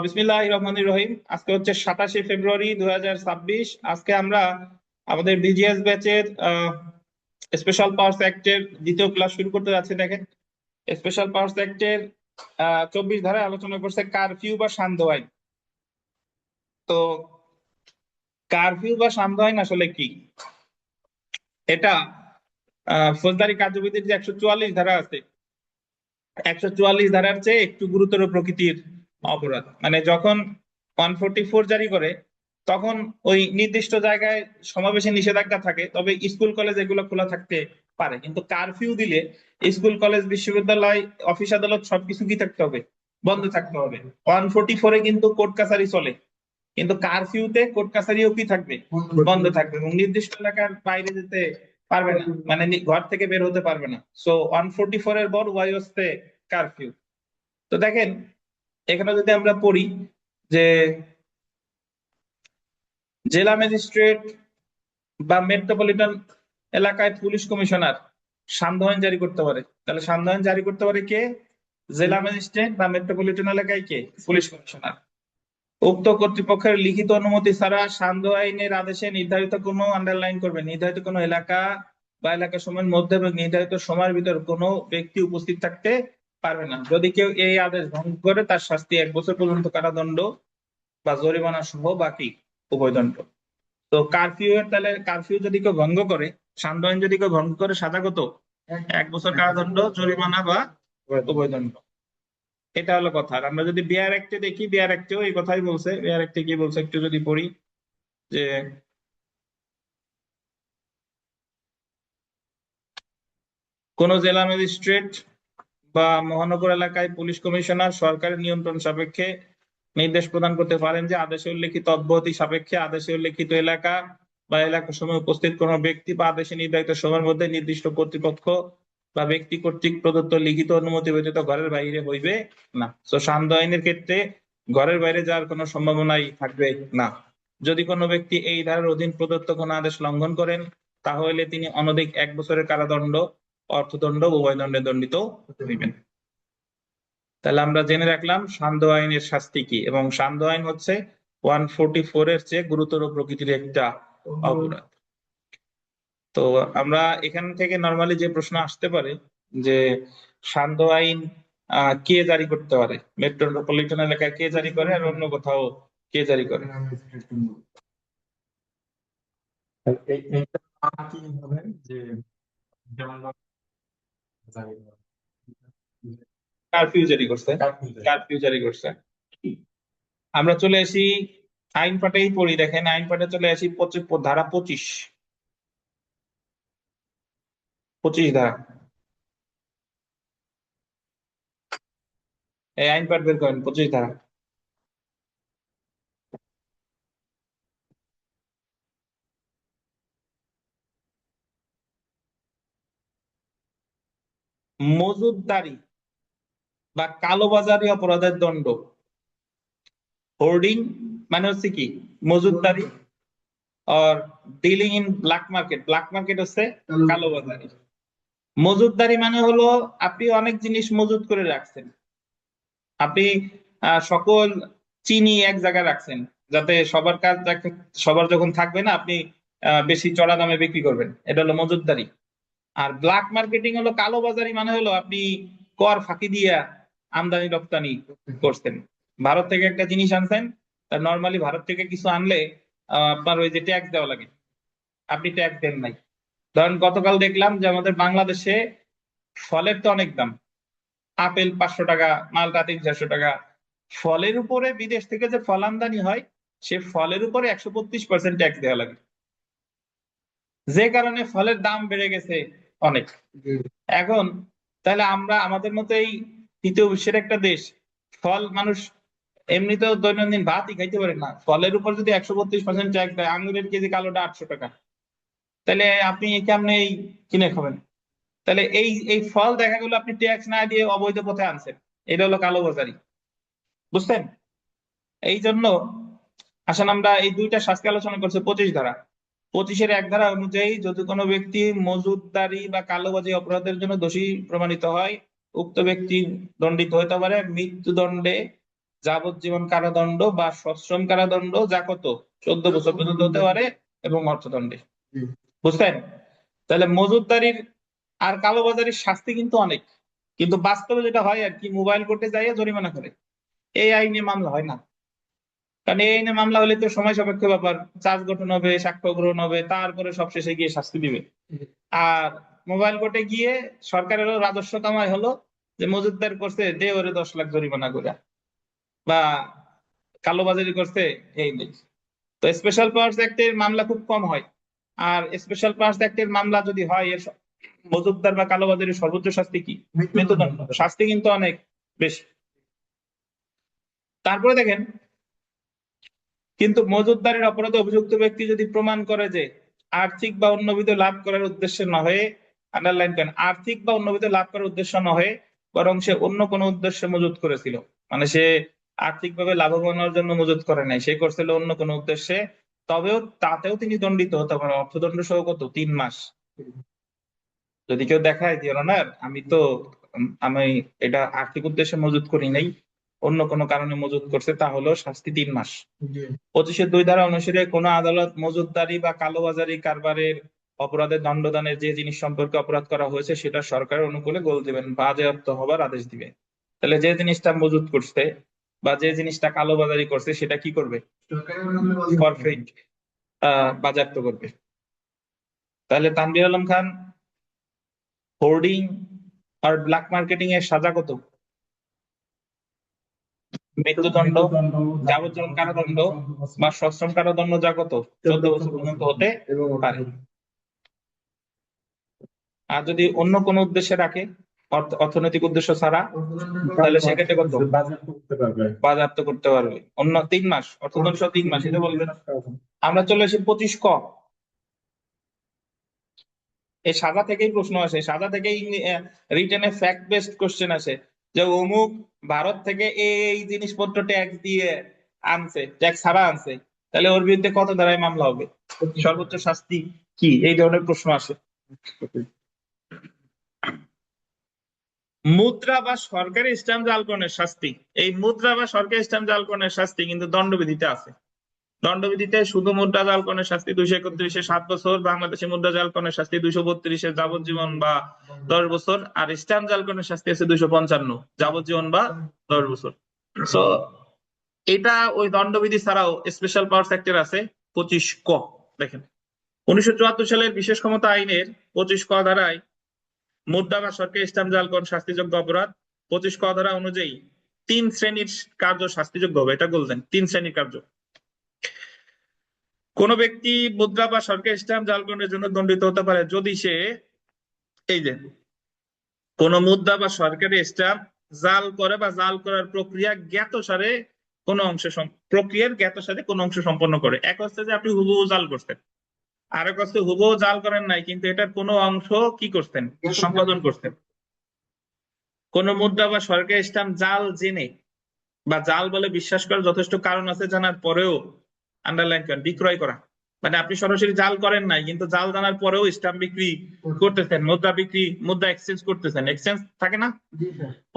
বিসমিল্লাহির রহমানির রহিম। আজকে হচ্ছে 27শে ফেব্রুয়ারি 2026। আজকে আমরা আমাদের বিজিএস ব্যাচের স্পেশাল পাওয়ার্স অ্যাক্টের দ্বিতীয় ক্লাস শুরু করতে যাচ্ছি। দেখেন, স্পেশাল পাওয়ার্স অ্যাক্টের 24 ধারায় আলোচনা করছে কারফিউ বা সান্ধ্য আইন। তো কারফিউ বা সান্ধ্য আইন আসলে কি? এটা ফৌজদারি কার্যবিধির যে 144 ধারা আছে, 144 ধারার চেয়ে একটু গুরুতর প্রকৃতির অপরাধ। মানে যখন 144 জারি করে, তখন ওই নির্দিষ্ট জায়গায় সমাবেশে নিষেধাজ্ঞা থাকে, তবে স্কুল কলেজ এগুলো খোলা থাকতে পারে। কিন্তু কারফিউ দিলে স্কুল কলেজ বিশ্ববিদ্যালয় অফিস আদালত সবকিছু কি থাকতে হবে? বন্ধ থাকতে হবে। 144-এ কিন্তু কোর্ট কাছারি চলে, কিন্তু কারফিউতে কোর্ট কাছারিও কি থাকবে? বন্ধ থাকবে, এবং নির্দিষ্ট এলাকার বাইরে যেতে পারবে না, মানে ঘর থেকে বের হতে পারবে না। সো 144-এর বড় ওয়াই হচ্ছে কারফিউ। তো দেখেন, এখানে যদি আমরা পড়ি যে জেলা ম্যাজিস্ট্রেট বা মেট্রোপলিটন এলাকায় পুলিশ কমিশনার সান্ধ্য আইন জারি করতে পারে। তাহলে সান্ধ্য আইন জারি করতে পারে কে? জেলা ম্যাজিস্ট্রেট বা মেট্রোপলিটন এলাকায় কে? Police commissioner. উক্ত কর্তৃপক্ষের লিখিত অনুমতি ছাড়া সান্ধ্য আইনের আদেশে নির্ধারিত কোনো, আন্ডারলাইন করবে, নির্ধারিত কোনো এলাকা বা এলাকা সময়ের মধ্যে এবং নির্ধারিত সময়ের ভিতর কোনো ব্যক্তি উপস্থিত থাকতে পারবে না। যদি কেউ এই আদেশ ভঙ্গ করে, তার শাস্তি 1 বছর পর্যন্ত কারাদণ্ড বা জরিমানা সহ বাকি উভয়দণ্ড। তো কারফিউ এর, তাহলে কারফিউ যদি কেউ ভঙ্গ করে, সান্ধ্য আইন যদি কেউ ভঙ্গ করে, সাজা কত? 1 বছর কারাদণ্ড, জরিমানা বা উভয়দণ্ড। এটা হলো কথা। আর আমরা যদি বিআর অ্যাক্টে দেখি, বিআর অ্যাক্টেও এই কথাই বলছে। বিআর অ্যাক্টে কি বলছে একটু যদি পড়ি, যে কোন জেলা ম্যাজিস্ট্রেট বা মহানগর এলাকায় পুলিশ কমিশনার সরকারের নিয়ন্ত্রণ সাপেক্ষে নির্দেশ প্রদান করতে পারেন যে আদেশে উল্লেখিত অব্যাহতি সাপেক্ষে আদেশে উল্লেখিত এলাকা বা এলাকার সময় উপস্থিত কোন ব্যক্তি বা আদেশে নির্ধারিত সময়ের মধ্যে নির্দিষ্ট কর্তৃপক্ষ বা ব্যক্তি কর্তৃক প্রদত্ত লিখিত অনুমতি ব্যতীত ঘরের বাইরে হইবে না। তো সান্ধ্য আইনের ক্ষেত্রে ঘরের বাইরে যাওয়ার কোনো সম্ভাবনাই থাকবে না। যদি কোনো ব্যক্তি এই ধারার অধীন প্রদত্ত কোনো আদেশ লঙ্ঘন করেন, তাহলে তিনি অনধিক 1 বছরের কারাদণ্ড, অর্থদণ্ড, উভয় দণ্ডে দণ্ডিত হইবেন। তাহলে আমরা জেনে রাখলাম সান্ধ্য আইনের শাস্তি কি, এবং সান্ধ্য আইন হচ্ছে 144-এর চেয়ে গুরুতর প্রকৃতির একটা অপরাধ। তো আমরা এখান থেকে নর্মালি যে প্রশ্ন আসতে পারে যে সান্ধ্য আইন কে জারি করতে পারে, মেট্রোপলিটন এলাকায় কে জারি করে, আর অন্য কোথাও কে জারি করে? এইটা কি হবে যে যেমন কারফিউ জারি করছে। কার্যকর কারফিউ জারি করছে। আমরা চলে আসি আইন পাঠেই পড়ি। দেখেন, আইন পাঠে চলে আসি ধারা 25। 25 ধারা, এই আইন পাঠ বের করেন, 25 ধারা। মজুদদারি বা কালোবাজারি অপরাধের দণ্ড। হোর্ডিং মানে হচ্ছে কি? মজুদদারি। আর dealing in black market, black market হচ্ছে কালোবাজারি। মজুদদারি মানে হলো আপনি অনেক জিনিস মজুদ করে রাখছেন। আপনি সকল চিনি এক জায়গায় রাখছেন, যাতে সবার যখন থাকবে না, আপনি বেশি চড়া দামে বিক্রি করবেন। এটা হলো মজুদদারি। আর ব্ল্যাক মার্কেটিং হলো কালোবাজারি, মানে হলো আপনি কর ফাঁকি দিয়া আমদানি রপ্তানি করছেন। ভারত থেকে একটা জিনিস আনছেন, তা নর্মালি ভারত থেকে কিছু আনলে আপনার ওই যে ট্যাক্স দেওয়া লাগে, আপনি ট্যাক্স দেন নাই। ধরেন গতকাল দেখলাম যে আমাদের বাংলাদেশে ফলের তো অনেক দাম, আপেল 500 টাকা, মালটা 300-400 টাকা। ফলের উপরে বিদেশ থেকে যে ফল আমদানি হয়, সে ফলের উপরে 135% ট্যাক্স দেওয়া লাগে, যে কারণে ফলের দাম বেড়ে গেছে অনেক। এখন তাহলে আমরা আমাদের মতো এই তৃতীয় বিশ্বের একটা দেশ, ফল মানুষ এমনিতেও দৈনন্দিন ভাতই খাইতে পারে না, ফলের উপর যদি 132% ট্যাক্স দেয়, আঙুরের কেজি কালোটা 800 টাকা, তাহলে আপনি কেমনে এই কিনে খাবেন? তাহলে এই এই ফল দেখা গেল আপনি ট্যাক্স না দিয়ে অবৈধ পথে আনছেন। এটা হলো কালোবাজারি। বুঝছেন? এই জন্য আসলে আমরা এই দুইটা শাস্তি আলোচনা করছি 25 ধারা। 25-এর 1 ধারা অনুযায়ী যদি কোনো ব্যক্তি মজুদদারি বা কালোবাজারি অপরাধের জন্য দোষী প্রমাণিত হয়, উক্ত ব্যক্তি দণ্ডিত হতে পারে মৃত্যুদণ্ডে, যাবজ্জীবন কারাদণ্ড বা সশ্রম কারাদণ্ড, যা কত 14 বছর পর্যন্ত হতে পারে, এবং অর্থদণ্ডে। বুঝলেন? তাহলে মজুতদারির আর কালোবাজারির শাস্তি কিন্তু অনেক, কিন্তু বাস্তবে যেটা হয় আর কি, মোবাইল কোর্টে যাইয়া জরিমানা করে, এই আইনে মামলা হয় না। কারণ এই আইনে মামলা হলে তো সময় সাপেক্ষ ব্যাপার, চার্জ গঠন হবে, সাক্ষ্য গ্রহণ হবে, তারপরে সবশেষে গিয়ে শাস্তি দিবে। আর মোবাইল কোর্টে গিয়ে সরকারেরও রাজস্ব কামাই হলো, যে মজুতদার করছে দে ওরে 10 লাখ জরিমানা করে, বা কালোবাজারি করছে এই নেই। তো স্পেশাল পাওয়ার্স অ্যাক্টের মামলা খুব কম হয়। আর স্পেশাল পাওয়ার্স অ্যাক্টের মামলা যদি হয়, এর মজুতদার বা কালোবাজারির সর্বোচ্চ শাস্তি কি? মৃত্যুদণ্ড। শাস্তি কিন্তু অনেক বেশি। তারপরে দেখেন, কিন্তু মজুতদারের অপরাধে অভিযুক্ত ব্যক্তি যদি প্রমাণ করে যে আর্থিক বা অন্যবিধ লাভ করার উদ্দেশ্যে নহে, আন্ডারলাইন করেন, আর্থিক বা অন্যবিধ লাভ করার উদ্দেশ্য নহে, বরং সে অন্য কোনো উদ্দেশ্যে মজুত করেছিল, মানে সে আর্থিকভাবে লাভবান হওয়ার জন্য মজুত করে নাই, সে করছিল অন্য কোনো উদ্দেশ্যে, তবেও তাতেও তিনি দণ্ডিত হতে পারেন, অর্থদণ্ড সহ কত 3 মাস। যদি কেউ দেখায় যে না আমি তো আমি এটা আর্থিক উদ্দেশ্যে মজুত করি নাই, অন্য কোনো কারণে মজুত করছে, তাহলেও শাস্তি 3 মাস। 25-এর 2 ধারা অনুসারে কোনো আদালত মজুতদারি বা কালোবাজারি কারবারের অপরাধের দণ্ডদানের যে জিনিস সম্পর্কে অপরাধ করা হয়েছে সেটা সরকারের অনুকূলে গোল দিবেন, বাজেয়াপ্ত হবার আদেশ দিবে। তাহলে যে জিনিসটা মজুত করছে বা যে জিনিসটা কালোবাজারি করছে সেটা কি করবে? ফরফেইট, বাজেয়াপ্ত করবে। তাহলে তানভীর আলম খান, হোর্ডিং আর ব্ল্যাক মার্কেটিং এর সাজা কত? মৃত্যুদণ্ড, যাবজ্জীবন কারাদণ্ড বা সশ্রম কারাদণ্ড, যা কত 14 বছর পর্যন্ত হতে পারে। আর যদি অন্য কোনো উদ্দেশ্যে রাখে, অর্থনৈতিক উদ্দেশ্য ছাড়া, তাহলে সেক্ষেত্রে কত? বাজেয়াপ্ত করতে পারবে অন্য 3 মাস, অর্থদণ্ড 3 মাস, এটা বলবেন। আমরা চলে আসি 25 ক। এই সাজা থেকেই প্রশ্ন আসে, সাজা থেকেই রিটেনে ফ্যাক্ট বেসড কোশ্চেন আসে, যে অমুক ভারত থেকে এই জিনিসপত্র ট্যাক্স দিয়ে আনছে, ট্যাক্স ছাড়া আনছে, তাহলে ওর বিরুদ্ধে কত ধারায় মামলা হবে, সর্বোচ্চ শাস্তি কি, এই ধরনের প্রশ্ন আসে। মুদ্রা বা সরকারি স্ট্যাম্প জালকরণের শাস্তি, এই মুদ্রা বা সরকারি স্ট্যাম্প জালকরণের শাস্তি কিন্তু দণ্ডবিধিতে আছে। দণ্ডবিধিতে শুধু মুদ্রা জালকরণের শাস্তি 231-এ 7 বছর, বাংলাদেশি মুদ্রা জালকরণের শাস্তি 232-এ যাবজ্জীবন বা 10 বছর, আর স্ট্যাম্প জালকরণের শাস্তি আছে 255, যাবজ্জীবন বা 10 বছর। সো এটা ওই দণ্ডবিধি ছাড়াও স্পেশাল পাওয়ার্স অ্যাক্টের আছে 25 ক। দেখেন, 1974 সালের বিশেষ ক্ষমতা আইনের 25 ক ধারায় মুদ্রা বা সরকারি স্ট্যাম্প জালকরণ শাস্তিযোগ্য অপরাধ। 25 ক ধারা অনুযায়ী 3 শ্রেণীর কার্য শাস্তিযোগ্য হবে, এটা বলতেন 3 শ্রেণীর কার্য। কোন ব্যক্তি মুদ্রা বা সরকারি স্ট্যাম্প জালকরণের জন্য দণ্ডিত হতে পারে যদি সে, এই যে, কোন মুদ্রা বা সরকারি স্ট্যাম্প জাল করে বা জাল করার প্রক্রিয়া জ্ঞাতসারে কোন অংশে, প্রক্রিয়ার জ্ঞাতসারে কোন অংশ সম্পন্ন করে। এক হচ্ছে যে আপনি হুবহু জাল করছেন, আরেক হচ্ছে হুবহু জাল করেন নাই কিন্তু এটার কোনো অংশ কি করছেন, সম্পাদন করছেন। কোন মুদ্রা বা সরকারি স্ট্যাম্প জাল জেনে বা জাল বলে বিশ্বাস করার যথেষ্ট কারণ আছে জানার পরেও, আন্ডারলাইন করেন, বিক্রয় করা, মানে আপনি সরাসরি জাল করেন নাই কিন্তু জাল জানার পরেও স্ট্যাম্প বিক্রি করতেছেন, মুদ্রা বিক্রি, মুদ্রা এক্সচেঞ্জ করতেছেন, এক্সচেঞ্জ থাকে না,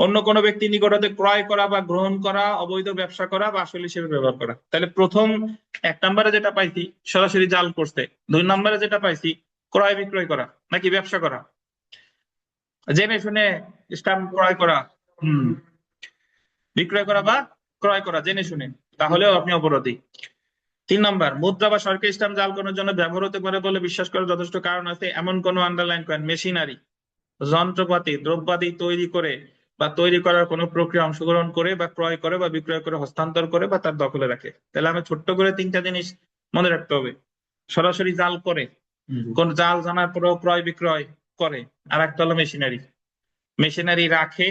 অন্য কোনো ব্যক্তি নিকট হতে ক্রয় করা বা গ্রহণ করা, অবৈধ ব্যবসা করা বা আসল হিসেবে ব্যবহার করা। তাহলে প্রথম 1 নম্বরে যেটা পাইছি সরাসরি জাল করতে, 2 নম্বরে যেটা পাইছি ক্রয় বিক্রয় করা নাকি ব্যবসা করা, জেনে শুনে স্ট্যাম্প ক্রয় করা, বিক্রয় করা বা ক্রয় করা জেনে শুনে, তাহলেও আপনি অপরাধী। 3 নম্বর, মুদ্রা বা সরকারি স্ট্যাম্প জাল করার জন্য ব্যবহার হতে পারে বলে বিশ্বাস করার যথেষ্ট কারণ আছে এমন কোন, আন্ডারলাইন করেন, মেশিনারি, যন্ত্রপাতি, দ্রব্যাদি তৈরি করে বা তৈরি করার কোন প্রক্রিয়া অংশগ্রহণ করে বা ক্রয় করে বা বিক্রয় করে হস্তান্তর করে বা তার দখলে রাখে। তাহলে আমি ছোট্ট করে 3টা জিনিস মনে রাখতে হবে। সরাসরি জাল করে, কোন জাল জানার পরেও ক্রয় বিক্রয় করে, আর একটা হলো মেশিনারি, মেশিনারি রাখে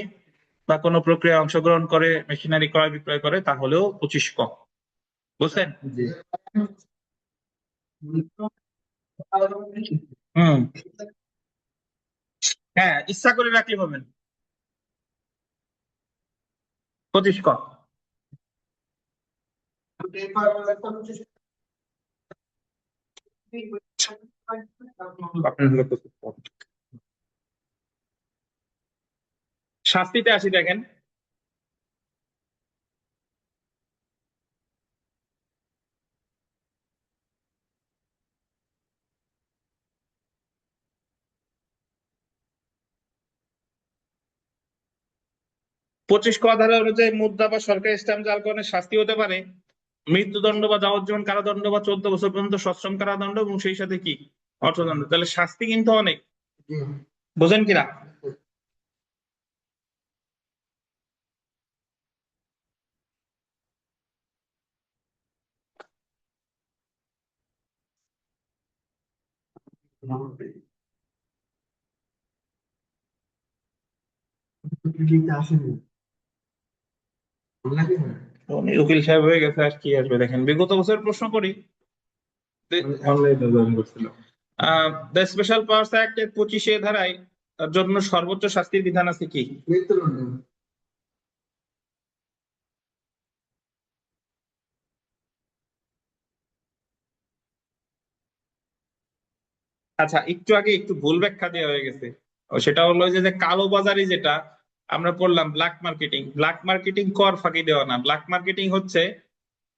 বা কোনো প্রক্রিয়ায় অংশগ্রহণ করে মেশিনারি ক্রয় বিক্রয় করে, তাহলেও 25 ক। বুঝছেন? হম, হ্যাঁ, ইচ্ছা করে রাখলে পাবেন 25 ক। শাস্তিতে আসি, দেখেন 25 ক ধারা অনুযায়ী মুদ্রা বা সরকারি স্ট্যাম্প জালকরণের শাস্তি হতে পারে মৃত্যুদণ্ড বা যাবজ্জীবন কারাদণ্ড বা 14 বছর পর্যন্ত সশ্রম কারাদণ্ড এবং সেই সাথে কি অর্থদণ্ড। তাহলে শাস্তি কিন্তু অনেক, বুঝেন কিনা? আসেনি উনি উকিল সাহেব হয়ে গেছে, আর কি আসবে। দেখেন বিগত বছর প্রশ্ন করি, অনলাইনে জয়েন করছিলাম। দ্য স্পেশাল পাওয়ার্স অ্যাক্ট এর 25 ধারায় জন্য সর্বোচ্চ শাস্তির বিধান আছে কি? মৃত্যুদণ্ড। আচ্ছা, একটু আগে একটু ভুল ব্যাখ্যা দেওয়া হয়ে গেছে। সেটা হলো যে কালোবাজারি, যেটা আমরা পড়লাম ব্ল্যাক মার্কেটিং। ব্ল্যাক মার্কেটিং কর ফাঁকি দেওয়া না, ব্ল্যাক মার্কেটিং হচ্ছে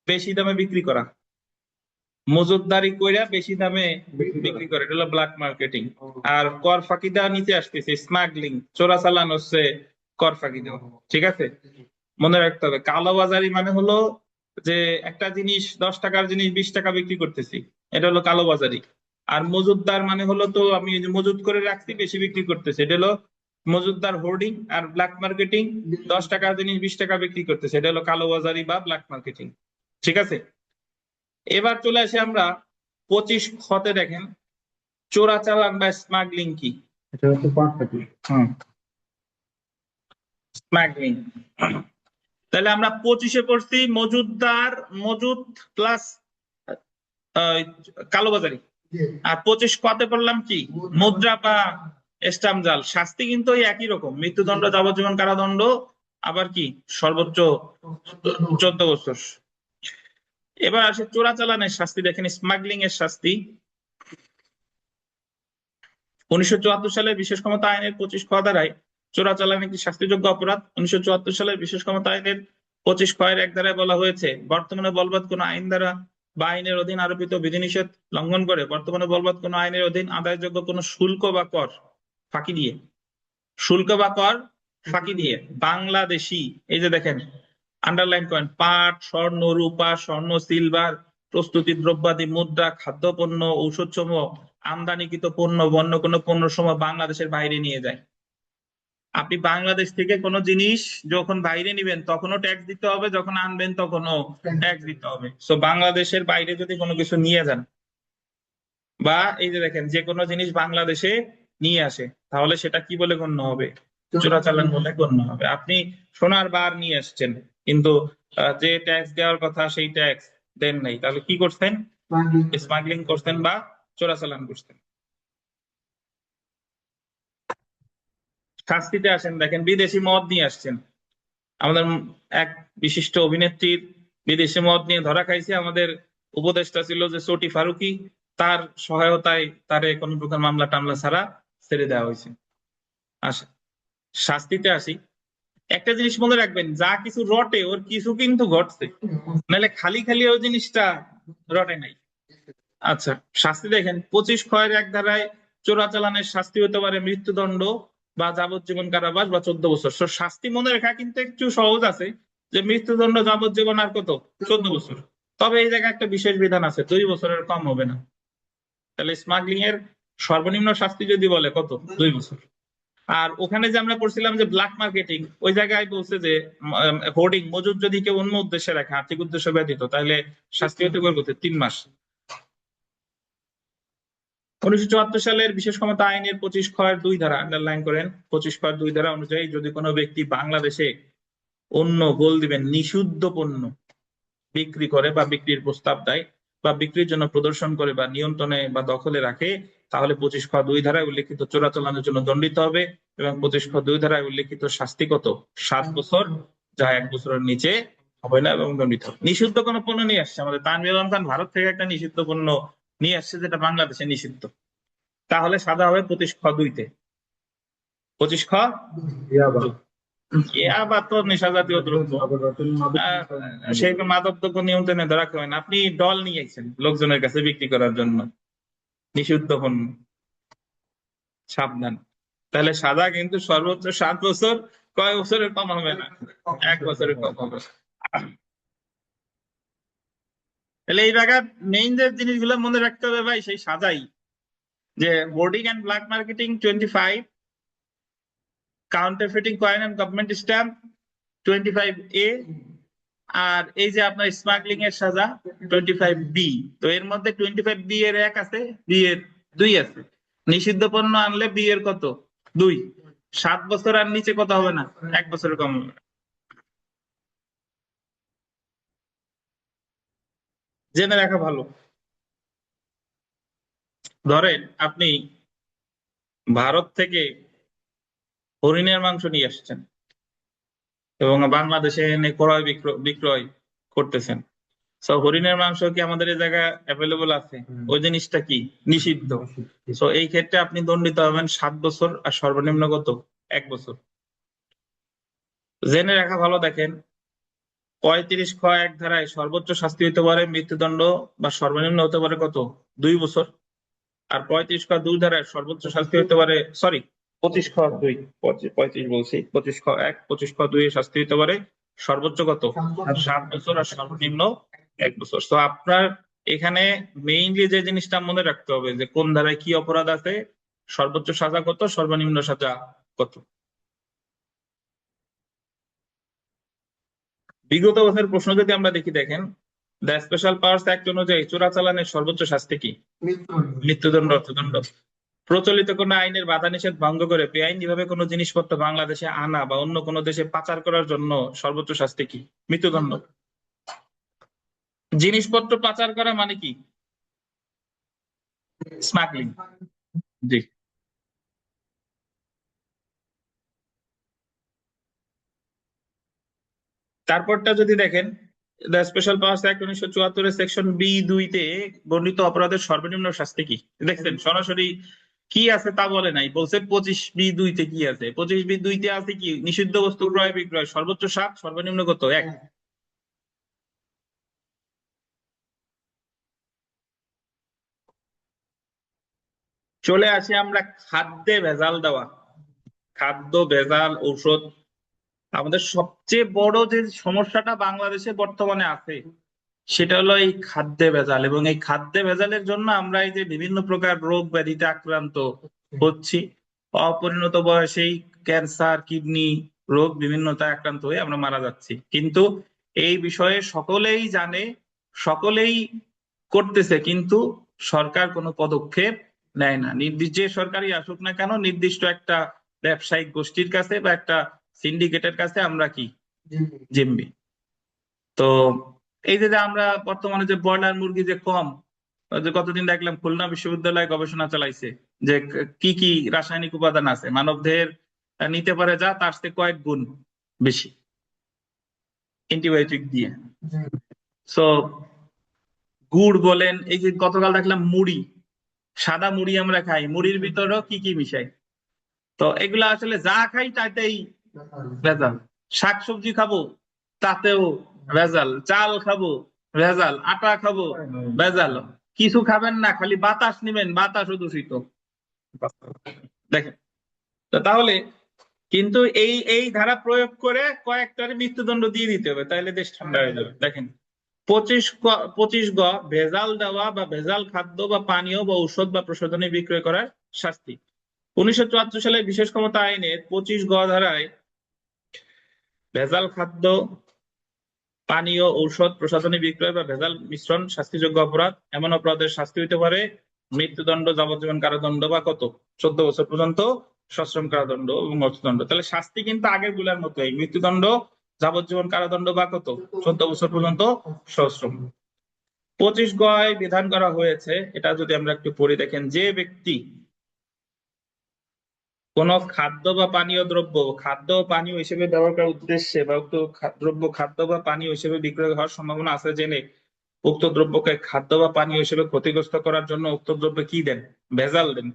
বেশি দামে বিক্রি করা, মজুতদারি কইরা বেশি দামে বিক্রি করে, এটা হলো ব্ল্যাক মার্কেটিং। আর কর ফাঁকি দেওয়া নিচে আসতেছে স্মাগলিং, চোরাচালান হচ্ছে কর ফাঁকি দেওয়া। ঠিক আছে, মনে রাখতে হবে কালোবাজারি মানে হলো যে একটা জিনিস 10 টাকার জিনিস 20 টাকা বিক্রি করতেছি, এটা হলো কালোবাজারি। আর মজুতদার মানে হলো তো আমি এই যে মজুত করে রাখছি বেশি বিক্রি করতেছি, এটা হলো মজুতদার হোর্ডিং। আর ব্ল্যাক মার্কেটিং 10 টাকার জিনিস 20 টাকা বিক্রি করতেছে, এটা হলো কালোবাজারি বা ব্ল্যাক মার্কেটিং। ঠিক আছে, এবার চলে আসি আমরা 25 খতে। দেখেন চোরাচালান বা স্মাগলিং কি? এটা হচ্ছে পার্ট স্মাগলিং। তাহলে আমরা 25-এ পড়ছি মজুতদার, মজুত প্লাস কালোবাজারি। আর 25 কতে পড়লাম কি? মুদ্রা বা স্ট্যাম্প জাল। শাস্তি কিন্তু ওই একই রকম, মৃত্যুদণ্ড, যাবজ্জীবন কারাদণ্ড, আবার কি সর্বোচ্চ 14 বছর। এবার আসে চোরাচালানের শাস্তি। দেখেন স্মাগলিং এর শাস্তি 1974 সালের বিশেষ ক্ষমতা আইনের 25 খ ধারায় চোরাচালান একটি শাস্তিযোগ্য অপরাধ। 1974 সালের বিশেষ ক্ষমতা আইনের 25 খ এর 1 ধারায় বলা হয়েছে, বর্তমানে বলবৎ কোন আইন দ্বারা বা আইনের অধীন আরোপিত বিধিনিষেধ লঙ্ঘন করে বর্তমানে বলবৎ কোন আইনের অধীন আদায়যোগ্য কোন শুল্ক বা কর ফাঁকি দিয়ে, শুল্ক বা কর ফাঁকি দিয়ে বাংলাদেশি, এই যে দেখেন আন্ডারলাইন করেন, পাট, স্বর্ণ, রূপা, স্বর্ণ, সিলভার, প্রস্তুতি দ্রব্যাদি, মুদ্রা, খাদ্যপণ্য, ঔষধসমূহ, আমদানিকৃত পণ্য, অন্য কোনো পণ্য সমূহ বাংলাদেশের বাইরে নিয়ে যায়। আপনি বাংলাদেশ থেকে কোনো জিনিস যখন বাইরে নিবেন তখনও ট্যাক্স দিতে হবে, যখন আনবেন তখনও ট্যাক্স দিতে হবে। সো বাংলাদেশের বাইরে যদি কোনো কিছু নিয়ে যান, বা এই যে দেখেন যে কোনো জিনিস বাংলাদেশে নিয়ে আসে, তাহলে সেটা কি বলে গণ্য হবে? চোরাচালান বলে গণ্য হবে। আপনি সোনার বার নিয়ে আসছেন কিন্তু যে ট্যাক্স দেওয়ার কথা সেই ট্যাক্স দেন নাই, তাহলে কি করছেন? স্মাগলিং করছেন বা চোরাচালান করছেন। শাস্তিতে আসেন, দেখেন বিদেশি মদ নিয়ে আসছেন। আমাদের এক বিশিষ্ট অভিনেত্রীর বিদেশি মদ নিয়ে ধরা খাইছে, আমাদের উপদেষ্টা ছিল যে চটি ফারুকি, তার সহায়তায় তারে কোনো প্রকার মামলা টামলা ছাড়া ছেড়ে দেওয়া হয়েছে। আসে শাস্তিতে আসি। একটা জিনিস মনে রাখবেন, যা কিছু রটে ওর কিছু কিন্তু ঘটছে, নাহলে খালি খালি ওই জিনিসটা রটে নাই। আচ্ছা, শাস্তি দেখেন 25 খ এর 1 ধারায় চোরাচালানের শাস্তি হতে পারে মৃত্যুদণ্ড বা যাবজ্জীবন কারাবাস বা 14 বছর। তো শাস্তি মনে রাখা কিন্তু একটু সহজ আছে, যে মৃত্যুদণ্ড, যাবজ্জীবন আর কত? 14 বছর। তবে এই জায়গায় একটা বিশেষ বিধান আছে, 2 বছরের কম হবে না। তাহলে স্মাগলিং এর সর্বনিম্ন শাস্তি যদি বলে কত? 2 বছর। আর ওখানে যে আমরা পড়ছিলাম যে ব্ল্যাক মার্কেটিং, ওই জায়গায় বলছে যে হোর্ডিং, মজুদ যদি কেউ অন্য উদ্দেশ্যে রাখে, আর্থিক উদ্দেশ্য ব্যতীত, তাহলে শাস্তি হতে পারে 3 মাস। 1974 সালের বিশেষ ক্ষমতা আইনের 25 খ এর 2 ধারা আন্ডারলাইন করেন। 25 খ এর 2 ধারা অনুযায়ী যদি কোনো ব্যক্তি বাংলাদেশে অন্য, গোল দিবেন, নিষিদ্ধ পণ্য বিক্রি করে বা বিক্রির প্রস্তাব দেয় বা বিক্রির জন্য প্রদর্শন করে বা নিয়ন্ত্রণে বা দখলে রাখে, তাহলে 25 খ 2 ধারায় উল্লেখিত চোরাচালানের জন্য দণ্ডিত হবে। এবং 25 খ 2 ধারায় উল্লেখিত শাস্তি কত? 7 বছর, যা 1 বছরের নিচে হবে না, এবং দণ্ডিত হবে। নিষিদ্ধ কোনো পণ্য নিয়ে আসছে, আমাদের তানভীর আলম খান ভারত থেকে একটা নিষিদ্ধ পণ্য নিয়ে আসছে যেটা বাংলাদেশে নিষিদ্ধ, তাহলে সাজা হবে 25 খ 2-তে। 25 খ আবার তো নেশা জাতীয় দ্রব্য, সেই মাদক দ্রব্য নিয়ন্ত্রণে ধরা হবে না। আপনি ডল নিয়ে গেছেন লোকজনের কাছে বিক্রি করার জন্য, নিষিদ্ধ পণ্য, সাবধান। তাহলে সাজা কিন্তু সর্বোচ্চ 7 বছর, কয় বছরের কম হবে না, 1 বছরের কম হবে। তাহলে এই জায়গায় মেইন যে জিনিসগুলো মনে রাখতে হবে ভাই সেই সাজাই, যে hoarding and black marketing 25, counterfeiting coin and government stamp 25A, আর এই যে আপনার স্মাগলিং এর সাজা 25B। তো এর মধ্যে 25B এর 1 আছে, B এর 2 আছে। নিষিদ্ধ পণ্য আনলে B এর কত, 2। 7 বছর আর নিচে কত হবে না, 1 বছরের কম হবে না। জেনে রাখা ভালো। ধরেন আপনি ভারত থেকে হরিণের মাংস নিয়ে আসছেন এবং বাংলাদেশে এনে ক্রয় বিক্রয় করতেছেন। সো হরিণের মাংস কি আমাদের এই জায়গায় অ্যাভেলেবল আছে? ওই জিনিসটা কি নিষিদ্ধ। সো এই ক্ষেত্রে আপনি দণ্ডিত হবেন 7 বছর, আর সর্বনিম্ন কত, 1 বছর। জেনে রাখা ভালো। দেখেন 35(খ)(1) ধারায় সর্বোচ্চ শাস্তি হতে পারে মৃত্যুদণ্ড, বা সর্বনিম্ন হতে পারে কত, 2 বছর। আর 35(খ)(2) ধারায় সর্বোচ্চ শাস্তি হতে পারে, সরি 25(খ)(2), 35 বলছি, 25(খ)(1), 25(খ)(2) এর শাস্তি হতে পারে সর্বোচ্চ কত, 7 বছর, আর সর্বনিম্ন 1 বছর। তো আপনার এখানে মেইনলি যে জিনিসটা মনে রাখতে হবে যে কোন ধারায় কি অপরাধ আছে, সর্বোচ্চ সাজা কত, সর্বনিম্ন সাজা কত। বিগত বছরের প্রশ্ন যদি আমরা দেখি, দেখেন দ্য স্পেশাল পাওয়ার্স অ্যাক্ট অনুযায়ী চোরাচালানের সর্বোচ্চ শাস্তি কি, মৃত্যুদণ্ড, অর্থদণ্ড। প্রচলিত কোন আইনের বাধা নিষেধ ভঙ্গ করে বেআইনিভাবে কোনো জিনিসপত্র বাংলাদেশে আনা বা অন্য কোনো দেশে পাচার করার জন্য সর্বোচ্চ শাস্তি কি, মৃত্যুদণ্ড। জিনিসপত্র পাচার করা মানে কি, স্মাগলিং। জি। তারপরটা যদি দেখেন, the special powers act 1974 section B(2) তে বর্ণিত অপরাধের সর্বনিম্ন শাস্তি কি। দেখছেন সরাসরি কি আছে তা বলে নাই, বলছে 25B(2) তে কি আছে। 25B(2) তে আছে কি, নিষিদ্ধ বস্তু ক্রয় বিক্রয় সর্বোচ্চ 7, সর্বনিম্ন কত, 1। চলে আসি আমরা খাদ্যে ভেজাল দেওয়া, খাদ্য ভেজাল, ঔষধ। আমাদের সবচেয়ে বড় যে সমস্যাটা বাংলাদেশে বর্তমানে আছে সেটা হলো এই খাদ্যে ভেজাল। এবং এই খাদ্যে ভেজালের জন্য আমরা এই যে বিভিন্ন প্রকার রোগ ব্যাধিতে আক্রান্ত হচ্ছি, অপরিণত বয়সেই ক্যান্সার, কিডনি রোগ বিভিন্নতায় আক্রান্ত হয়ে আমরা মারা যাচ্ছি। কিন্তু এই বিষয়ে সকলেই জানে, সকলেই করতেছে, কিন্তু সরকার কোনো পদক্ষেপ নেয় না। নির্দিষ্ট যে সরকারই আসুক না কেন, নির্দিষ্ট একটা ব্যবসায়িক গোষ্ঠীর কাছে বা একটা সিন্ডিকেটের কাছে আমরা কি, জিম্মি। তো এই যে আমরা বর্তমানে যে ব্রয়লার মুরগি যে কম, ওই যে কতদিন দেখলাম খুলনা বিশ্ববিদ্যালয়ে গবেষণা চালাইছে যে কি কি রাসায়নিক উপাদান আছে মানব দেহের নিতে পারে, যা তার চেয়ে কয়েক গুণ বেশি অ্যান্টিবায়োটিক দিয়ে। সো গুড় বলেন, এই যে গতকাল দেখলাম মুড়ি, সাদা মুড়ি আমরা খাই, মুড়ির ভিতরেও কি কি মিশাই। তো এগুলা আসলে যা খাই তাতেই ভেজাল। শাকসবজি খাবো তাতেও ভেজাল, চাল খাবো ভেজাল, আটা খাবো ভেজাল। কিছু খাবেন না, খালি বাতাস নিবেন, বাতাসও দূষিত। দেখেন তো তাহলে কিন্তু এই এই ধারা প্রয়োগ করে কয়েকটারে মৃত্যুদণ্ড দিয়ে দিতে হবে, তাহলে দেশ ঠান্ডা হয়ে যাবে। দেখেন 25(গ) ভেজাল দেওয়া বা ভেজাল খাদ্য বা পানীয় বা ঔষধ বা প্রসাধনী বিক্রয় করার শাস্তি। 1974 সালের বিশেষ ক্ষমতা আইনের 25(গ) ধারায় ভেজাল খাদ্য, পানীয়, ঔষধ, প্রসাধনী বিক্রয় বা ভেজাল মিশ্রণ শাস্তিযোগ্য অপরাধ। এমন অপরাধের শাস্তি হইতে পারে মৃত্যুদণ্ড, যাবজ্জীবন কারাদণ্ড বা কত, 14 বছর পর্যন্ত সশ্রম কারাদণ্ড এবং অর্থদণ্ড। তাহলে শাস্তি কিন্তু আগের গুলার মতোই, মৃত্যুদণ্ড, যাবজ্জীবন কারাদণ্ড বা কত, 14 বছর পর্যন্ত সশ্রম। 25(গ) বিধান করা হয়েছে, এটা যদি আমরা একটু পড়ি, দেখেন যে ব্যক্তি কোন খাদ্য বা পানীয় দ্রব্য খাদ্য পানীয় হিসেবে ব্যবহার করার উদ্দেশ্যে বা উক্ত দ্রব্য খাদ্য বা পানীয় হিসেবে বিক্রয় হওয়ার সম্ভাবনা আছে জেনে উক্ত দ্রব্যকে খাদ্য বা পানীয় হিসেবে ক্ষতিগ্রস্ত করার জন্য উক্ত দ্রব্যে কি দেন, ভেজাল দেন।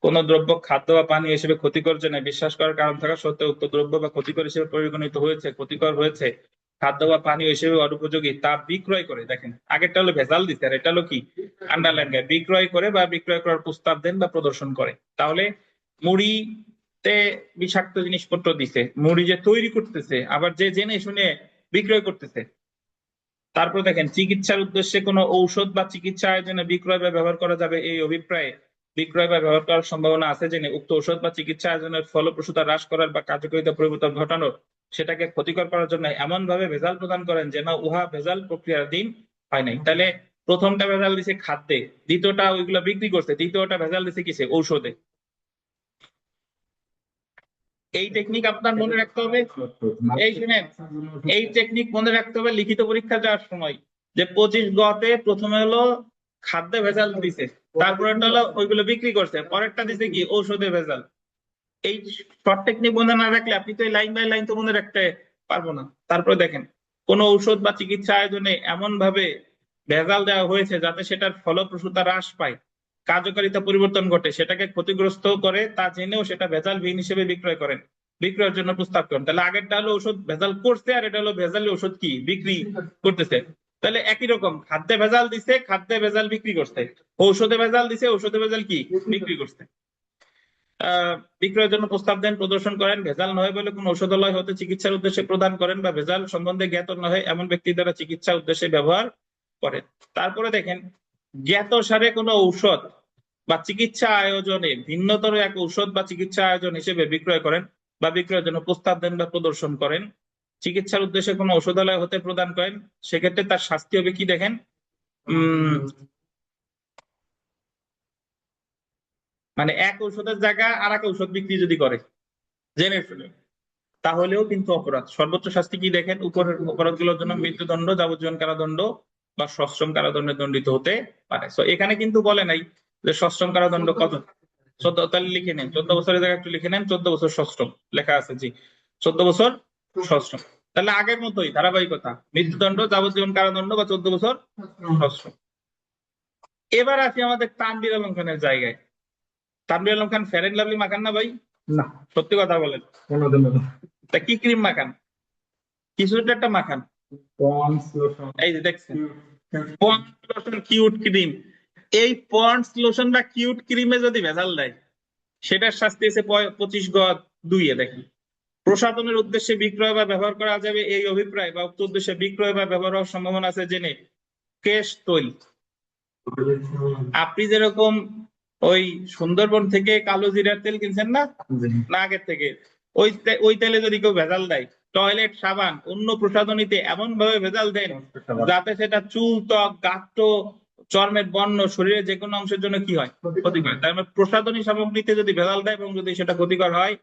কোন দ্রব্য খাদ্য বা পানীয় হিসেবে ক্ষতিকর জেনে বিশ্বাস করার কারণ থাকা সত্ত্বেও উক্ত দ্রব্য বা ক্ষতিকর হিসেবে পরিগণিত হয়েছে, ক্ষতিকর হয়েছে, খাদ্য বা পানীয় হিসেবে অনুপযোগী, তা বিক্রয় করে। দেখেন আগেরটা হলো ভেজাল দিতে, আর এটা হলো কি, আন্ডারলাইন, বিক্রয় করে বা বিক্রয় করার প্রস্তাব দেন বা প্রদর্শন করে। তাহলে মুড়ি তে বিষাক্ত জিনিসপত্র দিছে, মুড়ি যে তৈরি করতেছে আবার যে জেনে শুনে বিক্রয় করতেছে। তারপর দেখেন চিকিৎসার উদ্দেশ্যে কোনো ঔষধ বা চিকিৎসা আয়োজনে বিক্রয় বা ব্যবহার করা যাবে এই অভিপ্রায়ে বিক্রয় বা ব্যবহার করার সম্ভাবনা আছে জেনে উক্ত ঔষধ বা চিকিৎসা আয়োজনের ফলপ্রসূতা হ্রাস করার বা কার্যকারিতা পরিবর্তন ঘটানোর সেটাকে ক্ষতিকর করার জন্য এমন ভাবে ভেজাল প্রদান করেন যেন উহা ভেজাল প্রক্রিয়াধীন হয় নাই। তাহলে প্রথমটা ভেজাল দিছে খাদ্যে, দ্বিতীয়টা ওইগুলো বিক্রি করছে, তৃতীয়টা ভেজাল দিছে কিসে? ঔষধে। এই টেকনিক আপনার মনে রাখতে হবে। এই শুনেন, এই টেকনিক মনে রাখতে হবে লিখিত পরীক্ষা যাওয়ার সময়, যে 25 গতে প্রথমে হলো খাদ্যে ভেজাল দিছে, তারপরে হলো ওইগুলো বিক্রি করছে, পরেরটা দিছে কি? ঔষধে ভেজাল। এই শর্ট টেকনিক মনে না রাখলে আপনি তো এই লাইন বাই লাইন তো মনে রাখতে পারবো না। তারপরে দেখেন কোন ঔষধ বা চিকিৎসা আয়োজনে এমন ভাবে ভেজাল দেওয়া হয়েছে যাতে সেটার ফলপ্রসূতা হ্রাস পায়, কার্যকারিতা পরিবর্তন ঘটে, সেটাকে ক্ষতিগ্রস্ত করে, তা জেনেও সেটা ভেজালবিহীন হিসেবে বিক্রয় করেন, বিক্রয়ের জন্য প্রস্তাব করেন। তাহলে আগেরটা হলো ওষুধ ভেজাল করছে, আর এটা হলো ভেজালি ওষুধ কি বিক্রি করতেছে। তাহলে একই রকম, খাদ্যে ভেজাল দিছে, খাদ্যে ভেজাল বিক্রি করছে, ঔষধে ভেজাল দিছে, ঔষধে ভেজাল কি বিক্রি করছে। বিক্রয়ের জন্য প্রস্তাব দেন, প্রদর্শন করেন, ভেজাল নয় বলে কোন ঔষধালয় হতে চিকিৎসার উদ্দেশ্যে প্রদান করেন বা ভেজাল সম্বন্ধে জ্ঞাত নয় এমন ব্যক্তি দ্বারা চিকিৎসা উদ্দেশ্যে ব্যবহার করেন। তারপরে দেখেন জ্ঞাত সারে কোনো ঔষধ বা চিকিৎসা আয়োজনে ভিন্নতর এক ঔষধ বা চিকিৎসা আয়োজন হিসেবে বিক্রয় করেন বা বিক্রয়ের জন্য প্রস্তাব দেন বা প্রদর্শন করেন, চিকিৎসার উদ্দেশ্যে কোনো ঔষধালয় হতে প্রদান করেন, সেক্ষেত্রে তার শাস্তি হবে কি? দেখেন মানে এক ঔষধের জায়গা আর এক ঔষধ বিক্রি যদি করে জেনে শুনে, তাহলেও কিন্তু অপরাধ। সর্বোচ্চ শাস্তি কি দেখেন? উপরের অপরাধগুলোর জন্য মৃত্যুদণ্ড, যাবজ্জীবন কারাদণ্ড বা সশ্রম কারাদণ্ডে দণ্ডিত হতে পারে। তো এখানে কিন্তু বলে নাই যে সশ্রম কারাদণ্ড কত। 14, তাহলে লিখে নেন 14 বছরের জায়গায় একটু লিখে নেন 14 বছর সশ্রম লেখা আছে, জি 14 বছর সশ্রম। তাহলে আগের মতোই ধারাবাহিকতা, মৃত্যুদণ্ড, যাবজ্জীবন কারাদণ্ড বা 14 বছর সশ্রম। এবার আসি আমাদের তানভীর আলম খানের জায়গায়। Tanvir Alam Khan fair and lovely মাখান না ভাই? না, সত্যি কথা বলেন, কোনোদিনও না। তা কি ক্রিম মাখান? কিছু একটা মাখান। পন্ডস লোশন, এই যে দেখছেন পন্ডস লোশন, কিউট ক্রিম। এই পন্ডস লোশন বা কিউট ক্রিমে যদি ভেজাল দেয়, সেটার শাস্তি এসে 25 গদ 2 দেখেন। প্রসাধনের উদ্দেশ্যে বিক্রয় বা ব্যবহার করা যাবে এই অভিপ্রায় বা উক্ত উদ্দেশ্যে বিক্রয় বা ব্যবহার হওয়ার সম্ভাবনা আছে জেনে কেশ তৈল। আপনি যেরকম ওই সুন্দরবন থেকে কালো জিরার তেল কিনছেন না, না আগের থেকে, ওই তেলে যদি কেউ ভেজাল দেয়, টয়লেট সাবান অন্য প্রসাধনীতে এমন ভাবে ভেজাল দেন যাতে সেটা চুল, ত্বক, গাত্র, চর্মের বর্ণ, শরীরের যে কোনো অংশের জন্য কি হয়? ক্ষতিকর। তার মানে প্রসাধনী সামগ্রীতে যদি ভেজাল দেয় এবং যদি সেটা ক্ষতিকর হয়,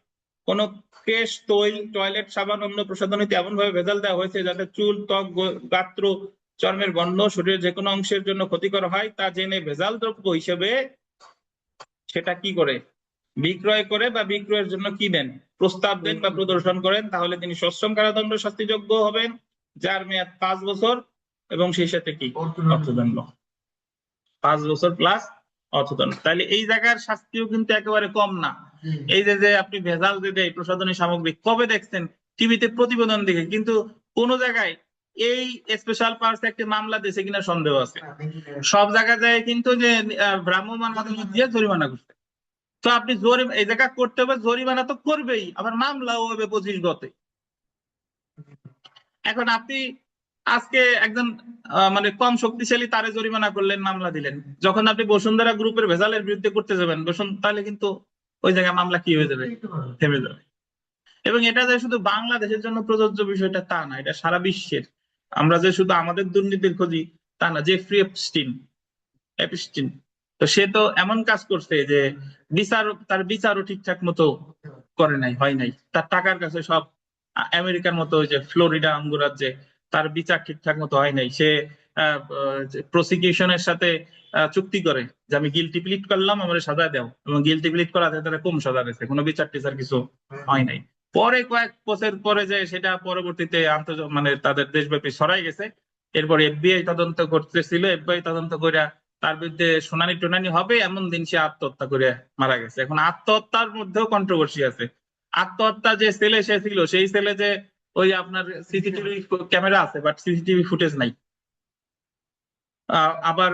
কোন কেশ তৈল, টয়লেট সাবান অন্য প্রসাধনীতে এমন ভাবে ভেজাল দেওয়া হয়েছে যাতে চুল, ত্বক, গাত্র, চর্মের বর্ণ, শরীরের যে কোনো অংশের জন্য ক্ষতিকর হয়, তা জেনে ভেজাল দ্রব্য হিসেবে সেটা কি করে বিক্রয় করে বা বিক্রয়ের জন্য কি দেন? প্রস্তাব দেন বা প্রদর্শন করেন, তাহলে তিনি সশ্রম কারাদণ্ড শাস্তিযোগ্য হবেন, যার মেয়াদ 5 বছর এবং সেই সাথে কি অর্থদণ্ড। 5 বছর প্লাস অর্থদণ্ড। তাহলে এই জায়গার শাস্তিও কিন্তু একেবারে কম না। এই যে আপনি ভেজাল যে দেয় প্রসাধনী সামগ্রী, কবে দেখছেন? টিভিতে প্রতিবেদন দেখে, কিন্তু কোন জায়গায় এই স্পেশাল পাওয়ার্স একটি মামলা দিয়েছে কিনা সন্দেহ আছে। সব জায়গায় যায় কিন্তু যে ভ্রাম্যমাণ আদালত দিয়ে জরিমানা করছে। তো আপনি এই জায়গা করতে হবে, জরিমানা তো করবেই, আবার মামলাও হবে 25 গতে। এখন আপনি আজকে একজন মানে কম শক্তিশালী তারে জরিমানা করলেন, মামলা দিলেন, যখন আপনি বসুন্ধরা গ্রুপের ভেজালের বিরুদ্ধে করতে যাবেন তাহলে কিন্তু ওই জায়গায় মামলা কি হয়ে যাবে? থেমে যাবে। এবং এটা যে শুধু বাংলাদেশের জন্য প্রযোজ্য বিষয়টা তা না, এটা সারা বিশ্বের। আমরা যে শুধু আমাদের দুর্নীতির খুঁজি তা না। জেফ্রি এপস্টিন, তো সে তো এমন কাজ করছে যে তার বিচারও ঠিকঠাক মতো করে নাই, হয় নাই। তার টাকার কাছে সব আমেরিকার মতো ওই যে ফ্লোরিডা অঙ্গরাজ্যে তার বিচার ঠিকঠাক মতো হয় নাই। সে প্রসিকিউশনের সাথে চুক্তি করে যে আমি গিলটি প্লিট করলাম, আমার সাজা দাও, এবং গিলটি প্লিট করাতে তারা কম সাজা দিয়েছে, কোনো বিচার টিচার কিছু হয় নাই। পরে কয়েক বছর পরে যে সেটা পরবর্তীতে মানে তাদের দেশব্যাপী ছড়াই গেছে। এরপর এফবিআই তদন্ত করতেছিল, এফবিআই তদন্ত করে তার বিরুদ্ধে শুনানি টুনানি হবে এমন দিন সে আত্মহত্যা করে মারা গেছে। এখন আত্মহত্যার মধ্যেও কন্ট্রোভার্সি আছে। আত্মহত্যা যে ছেলে সে ছিল, সেই ছেলে যে ওই আপনার সিসিটিভি ক্যামেরা আছে, বাট সিসিটিভি ফুটেজ নাই। আবার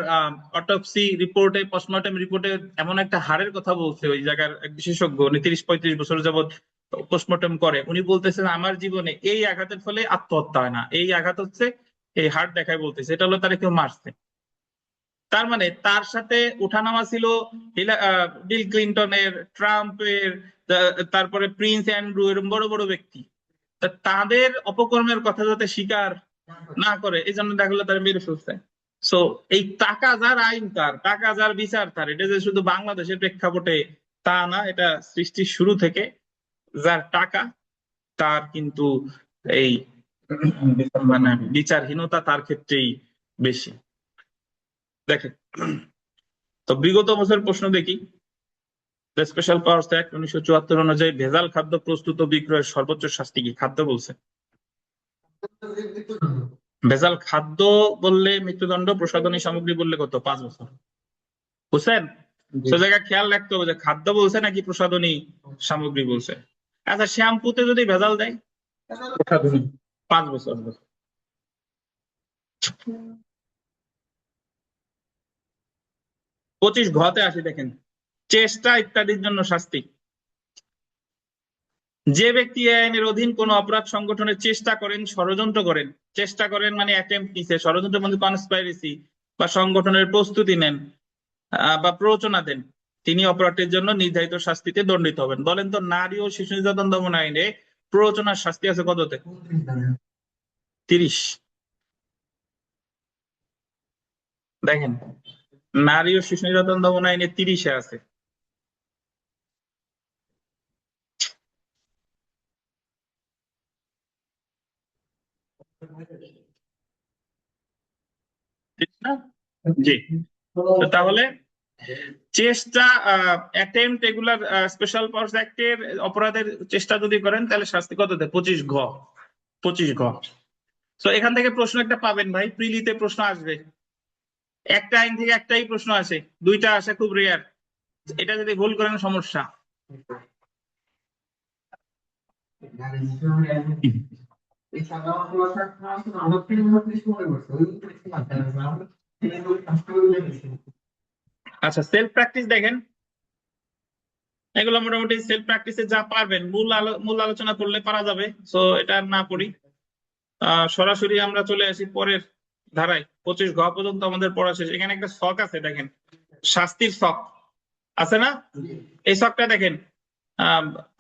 অটোপসি রিপোর্টে, পোস্টমর্টেম রিপোর্টে এমন একটা হারের কথা বলছে ওই জায়গার এক বিশেষজ্ঞ, উনি 30-35 বছর যাবত পোস্টমর্টেম করে, উনি বলতেছেন আমার জীবনে এই আঘাতের ফলে আত্মহত্যা হয় না, এই আঘাত হচ্ছে এই হার্ট দেখায় বলতেছে, এটা হলো তারা কেউ মারছে। তার মানে তার সাথে ওঠানামা ছিল বিল ক্লিন্টনের, ট্রাম্পের, তারপরে প্রিন্স অ্যান্ড্রু, এরকম বড় বড় ব্যক্তি। তাদের অপকর্মের কথা যাতে স্বীকার না করে এই জন্য দেখা গেলো তারা মেরে ফেলছে। সো এই টাকা যার আইন তার, টাকা যার বিচার তার, এটা যে শুধু বাংলাদেশের প্রেক্ষাপটে তা না, এটা সৃষ্টির শুরু থেকে যার টাকা তার কিন্তু এই মানে বিচারহীনতা তার ক্ষেত্রেই বেশি। দেখেন, তো বিগত বছর প্রশ্ন দেখি। স্পেশাল পাওয়ার্স অ্যাক্ট 1974 অনুযায়ী ভেজাল খাদ্য প্রস্তুত ও বিক্রয়ের সর্বোচ্চ শাস্তি কি? খাদ্য বলছে। ভেজাল খাদ্য বললে মৃত্যুদণ্ড, প্রসাধনী সামগ্রী বললে কত? 5 বছর। বুঝছেন? সে জায়গায় খেয়াল রাখতে হবে যে খাদ্য বলছে নাকি প্রসাধনী সামগ্রী বলছে। আচ্ছা, শ্যাম্পুতে যদি ভেজাল দেয়? 5 বছর। 25 ঘতে আসি, দেখেন, চেষ্টা ইত্যাদির জন্য শাস্তি। যে ব্যক্তি এই আইনের অধীন কোন অপরাধ সংগঠনের চেষ্টা করেন, ষড়যন্ত্র করেন, চেষ্টা করেন মানে অ্যাটেম্প্ট নিছে, ষড়যন্ত্র মানে কনস্পাইরেসি, বা সংগঠনের প্রস্তুতি নেন বা প্ররোচনা দেন, তিনি অপরাধের জন্য নির্ধারিত শাস্তিতে দণ্ডিত হবেন। বলেন তো, নারী ও শিশু নির্যাতন দমন আইনে প্ররোচনার শাস্তি আছে কততে? 30। দেখেন, নারী ও শিশু নির্যাতন দমন আইনে 30-এ আছে। ঠিক না? জি। তো তাহলে চেষ্টা, অ্যাটেম্প্ট, এগুলার স্পেশাল পাওয়ার্স অ্যাক্টের অপরাধের চেষ্টা যদি করেন তাহলে শাস্তি কততে? 25 ঘ। 25 ঘ। তো এখান থেকে প্রশ্ন একটা পাবেন ভাই, প্রিলিতে প্রশ্ন আসবে, একটা আইন থেকে একটাই প্রশ্ন আসে, দুইটা আসে খুব রেয়ার। এটা যদি ভুল করেন সমস্যা। আচ্ছা, সেলফ প্র্যাকটিস দেখেন, এগুলো মোটামুটি সেলফ প্র্যাকটিসে যা পারবেন, মূল আলোচনা করলে পারা যাবে, তো এটা আর না পড়ি। সরাসরি আমরা চলে আসি পরের ধারায়। 25 ঘ পর্যন্ত আমাদের পড়া শেষ। এখানে একটা ছক আছে, দেখেন, শাস্তির ছক আছে না? এই ছকটা দেখেন,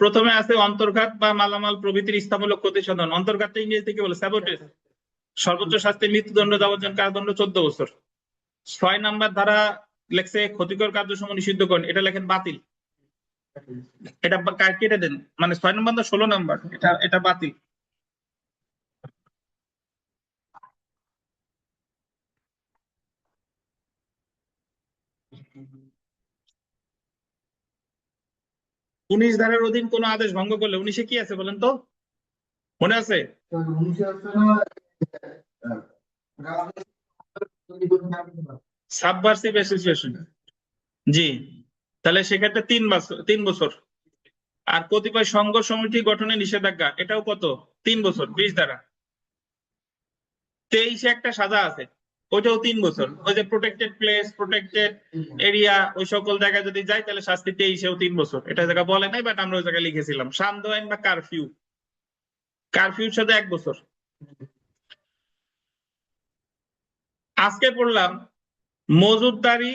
প্রথমে আছে অন্তর্ঘাত বা মালামাল প্রভৃতির ইচ্ছামূলক ক্ষতি সাধন। অন্তর্ঘাতটা ইংরেজিতে কি বলে? স্যাবোটেজ। সর্বোচ্চ শাস্তি মৃত্যুদণ্ড, যাবজ্জীবন কারাদণ্ড, 14 বছর। 6 নাম্বার ধারা লেখছে ক্ষতিকর কার্যসমূহ নিষিদ্ধ করেন, এটা লেখেন বাতিল। এটা কেটে দেন, মানে 6 নম্বর তো 16 নাম্বার, এটা বাতিল। উনিশ ধারার অধীন কোন আদেশ ভঙ্গ করলে, 19-এ কি আছে বলেন তো, মনে আছে? Subversive association. জি, তাহলে সেক্ষেত্রে 3 বছর। আর কতিপয় সংঘ সমিতি গঠনে নিষেধাজ্ঞা, এটাও কত? 3 বছর, 20 ধারা। 23-এ একটা সাজা আছে, ওইটাও 3 বছর। ওই যে প্রোটেক্টেড প্লেস, প্রোটেক্টেড এরিয়া, ওই সকল জায়গায় যদি যাই তাহলে শাস্তি 23-এও 3 বছর। এটা জায়গা বলে নাই, বাট আমরা ওই জায়গায় লিখেছিলাম। সান্ধ্য আইন বা কারফিউ, কারফিউর সাথে 1 বছর। আজকে পড়লাম মজুদদারি,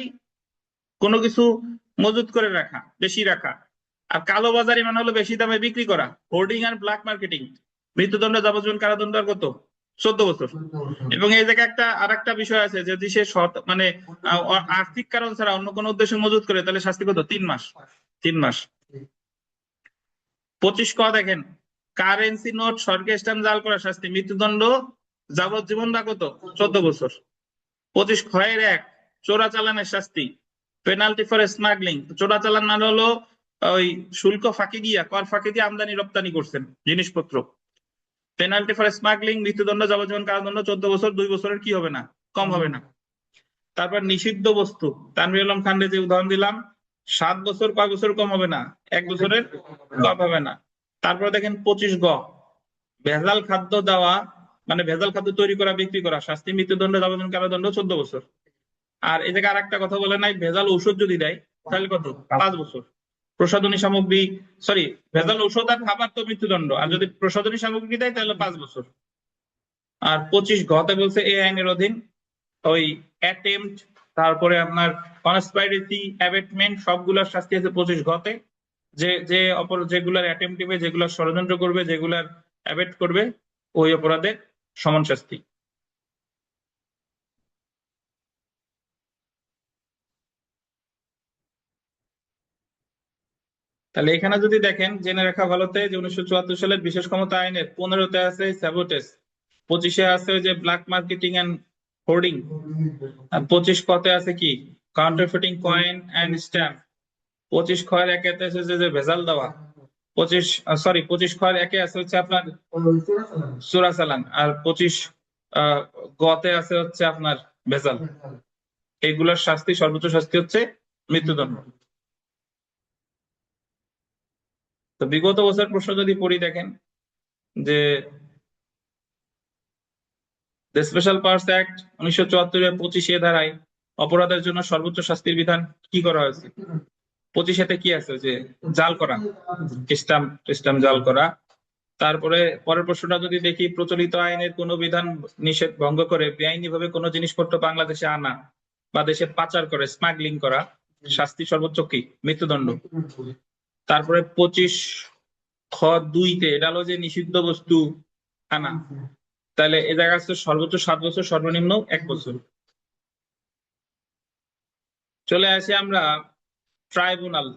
কোনো কিছু মজুদ করে রাখা, বেশি রাখা। আর কালোবাজারি মানে হলো বেশি দামে বিক্রি করা, হোর্ডিং আর ব্ল্যাক মার্কেটিং। মৃত্যুদণ্ড, যাবজ্জীবন কারাদণ্ড, আর কত? 14 বছর। এবং এই জায়গায় আর একটা বিষয় আছে, যদি সে মানে আর্থিক কারণ ছাড়া অন্য কোনো উদ্দেশ্যে মজুদ করে তাহলে শাস্তি কত? 3 মাস। 3 মাস। 25 ক দেখেন, কারেন্সি নোট, স্বর্গের স্ট্যাম্প জাল করা, শাস্তি মৃত্যুদণ্ড, যাবজ্জীবন, বা কত? 14 বছর। 25 ক্ষয়ের 1, চোরাচালানের শাস্তি, পেনাল্টি ফর স্মাগলিং। চোরাচালান মানে হলো ওই শুল্ক ফাঁকি দিয়া, কর ফাঁকি দিয়ে আমদানি রপ্তানি করছেন জিনিসপত্র। পেনাল্টি ফর স্মাগলিং, মৃত্যুদণ্ড, যাবজ্জীবন কারাদণ্ড, 14 বছর, 2 বছরের কি হবে না, কম হবে না। তারপর নিষিদ্ধ বস্তু, তানভীর আলম খানরে যে উদাহরণ দিলাম, 7 বছর, কয় বছর কম হবে না? 1 বছরের কম হবে না। তারপর দেখেন 25 গ, ভেজাল খাদ্য দেওয়া, মানে ভেজাল খাদ্য তৈরি করা, বিক্রি করা, শাস্তি মৃত্যুদণ্ড, যাবজ্জীবন কারাদণ্ড, 14 বছর। আর এই জায়গায় আরেকটা কথা বলে নাই, ভেজাল ঔষধ যদি দেয় তাহলে কত? 5 বছর। প্রসাধনী সামগ্রী, সরি, ভেজাল ঔষধ আর খাবার তো মৃত্যুদণ্ড, আর যদি প্রসাধনী সামগ্রী দেয় তাহলে 5 বছর। আর 25 ঘতে বলছে এই আইনের অধীন ওই অ্যাটেম্পট, তারপরে আপনার কনস্পাইরেসি, অ্যাবেটমেন্ট, সবগুলোর শাস্তি আছে 25 ঘতে। যে যে যেগুলার অ্যাটেম্পট দিবে, যেগুলার ষড়যন্ত্র করবে, যেগুলার অ্যাবেট করবে, ওই অপরাধে সমান শাস্তি। তাহলে এখানে যদি দেখেন, জেনে রাখা ভালোতে যে 1974 সালের বিশেষ ক্ষমতা আইনের 15তে আছে স্যাবোটেজ, 25-এ আছে ওই যে ব্ল্যাক মার্কেটিং এন্ড হোর্ডিং, আর 25 কতে আছে কি কাউন্টারফিটিং কয়েন এন্ড স্ট্যাম্প, 25 খয়ের একেতে আছে যে ভেজাল দেওয়া, 25 খয়ের একে আছে হচ্ছে আপনার চোরাচালান, আর 25 গতে আছে হচ্ছে আপনার ভেজাল। এইগুলোর শাস্তি, সর্বোচ্চ শাস্তি হচ্ছে মৃত্যুদণ্ড। তো বিগত বছর প্রশ্ন যদি পড়ি, দেখেন যে স্পেশাল পাওয়ার্স অ্যাক্ট 1974-এর 25-এ ধারায় অপরাধের জন্য সর্বোচ্চ শাস্তির বিধান কি করা হয়েছে? 25-এতে কি আছে? যে জাল করা, স্ট্যাম্প জাল করা। তারপরে পরের প্রশ্নটা যদি দেখি, প্রচলিত আইনের কোন বিধান নিষেধ ভঙ্গ করে বেআইনি ভাবে কোনো জিনিসপত্র বাংলাদেশে আনা বা দেশে পাচার করে, স্মাগলিং করা, শাস্তি সর্বোচ্চ কি? মৃত্যুদণ্ড। তারপরে 25 খ 2-তে এটা হলো যে নিষিদ্ধ বস্তু আনা, তাহলে এ জায়গা আছে সর্বোচ্চ 7 বছর, সর্বনিম্ন 1 বছর। চলে আসি আমরা ট্রাইব্যুনাল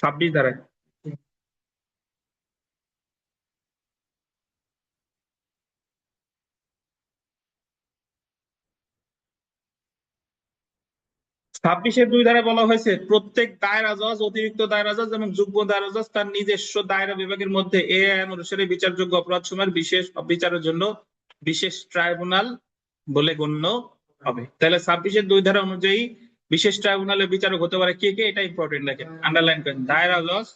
26 ধারায়। 26-এর 2 ধারায় বলা হয়েছে, প্রত্যেক দায়রা জজ, অতিরিক্ত দায়রা জজ এবং যুগ্ম দায়রা জজ তার নিজস্ব দায়রা বিভাগের মধ্যে এই আইন অনুসারে বিচারযোগ্য অপরাধ সময়ের বিশেষ বিচারের জন্য বিশেষ ট্রাইব্যুনাল বলে গণ্য হবে। তাহলে 26-এর 2 ধারা অনুযায়ী বিশেষ ট্রাইব্যুনালের বিচারক হতে পারে কে কে? এটা ইম্পর্টেন্ট, দেখেন আন্ডারলাইন করেন, দায়রা জজ,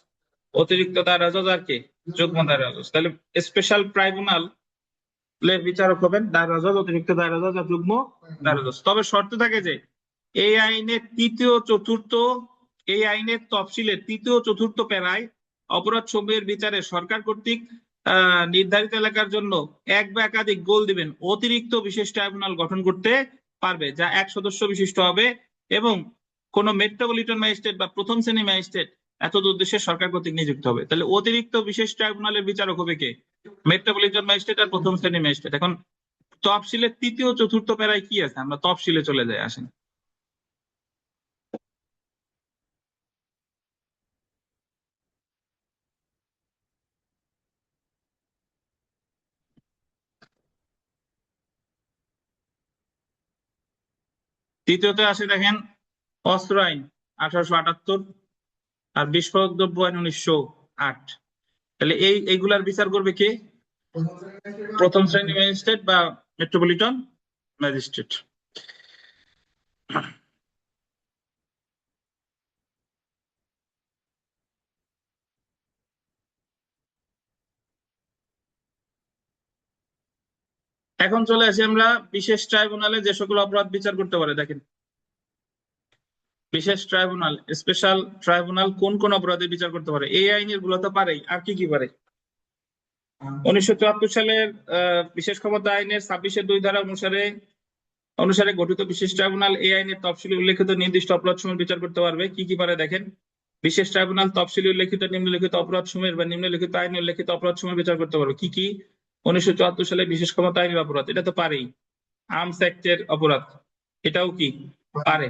অতিরিক্ত দায়রা জজ আর কে? যুগ্ম দায়রা জজ। তাহলে স্পেশাল ট্রাইব্যুনাল বিচারক হবেন দায়রা জজ, অতিরিক্ত দায়রা জজ আর যুগ্ম দায়রা জজ। তবে শর্ত থাকে যে এই আইনের তফসিলের 3য় ও 4র্থ প্যারায় অপরাধ সমূহের বিচারে সরকার কর্তৃক নির্ধারিত এলাকার জন্য এক বা একাধিক গোল দিবেন অতিরিক্ত বিশেষ ট্রাইব্যুনাল গঠন করতে পারবে, যা 1 সদস্য বিশিষ্ট হবে এবং কোন মেট্রোপলিটন ম্যাজিস্ট্রেট বা প্রথম শ্রেণী ম্যাজিস্ট্রেট এতদ উদ্দেশ্যে সরকার কর্তৃক নিযুক্ত হবে। তাহলে অতিরিক্ত বিশেষ ট্রাইব্যুনালের বিচারক হবে কে? মেট্রোপলিটন ম্যাজিস্ট্রেট আর প্রথম শ্রেণী ম্যাজিস্ট্রেট। এখন তফসিলের 3য় ও 4র্থ প্যারায় কি আছে? আমরা তফসিলে চলে যাই, আসেন। তৃতীয়তে আসে, দেখেন, অস্ত্র আইন 1878 আর বিস্ফোরক দ্রব্য আইন 1908। তাহলে এইগুলার বিচার করবে কে? প্রথম শ্রেণী ম্যাজিস্ট্রেট বা মেট্রোপলিটন ম্যাজিস্ট্রেট। এখন চলে আসি আমরা বিশেষ ট্রাইব্যুনালে যে সকল অপরাধ বিচার করতে পারে। দেখেন, বিশেষ ট্রাইব্যুনাল, স্পেশাল ট্রাইব্যুনাল কোন কোন অপরাধে বিচার করতে পারে? এই আইনের গুলো তো পারেই, আর কি কি পারে? 1974 সালের বিশেষ ক্ষমতা আইনের 26-এর 2 ধারা অনুসারে গঠিত বিশেষ ট্রাইব্যুনাল এই আইনের তফসিলে উল্লেখিত নির্দিষ্ট অপরাধ সমূহ বিচার করতে পারবে। কি কি পারে? দেখেন, বিশেষ ট্রাইব্যুনাল তফসিলে উল্লেখিত নিম্নলিখিত অপরাধ সমূহের বা নিম্নলিখিত আইনে উল্লেখিত অপরাধ সমূহ বিচার করতে পারবে। কি কি? 1974 সালে বিশেষ ক্ষমতা আইনের অপরাধ, এটা তো পারেই। আর্মস অ্যাক্টের অপরাধ, এটাও কি পারে।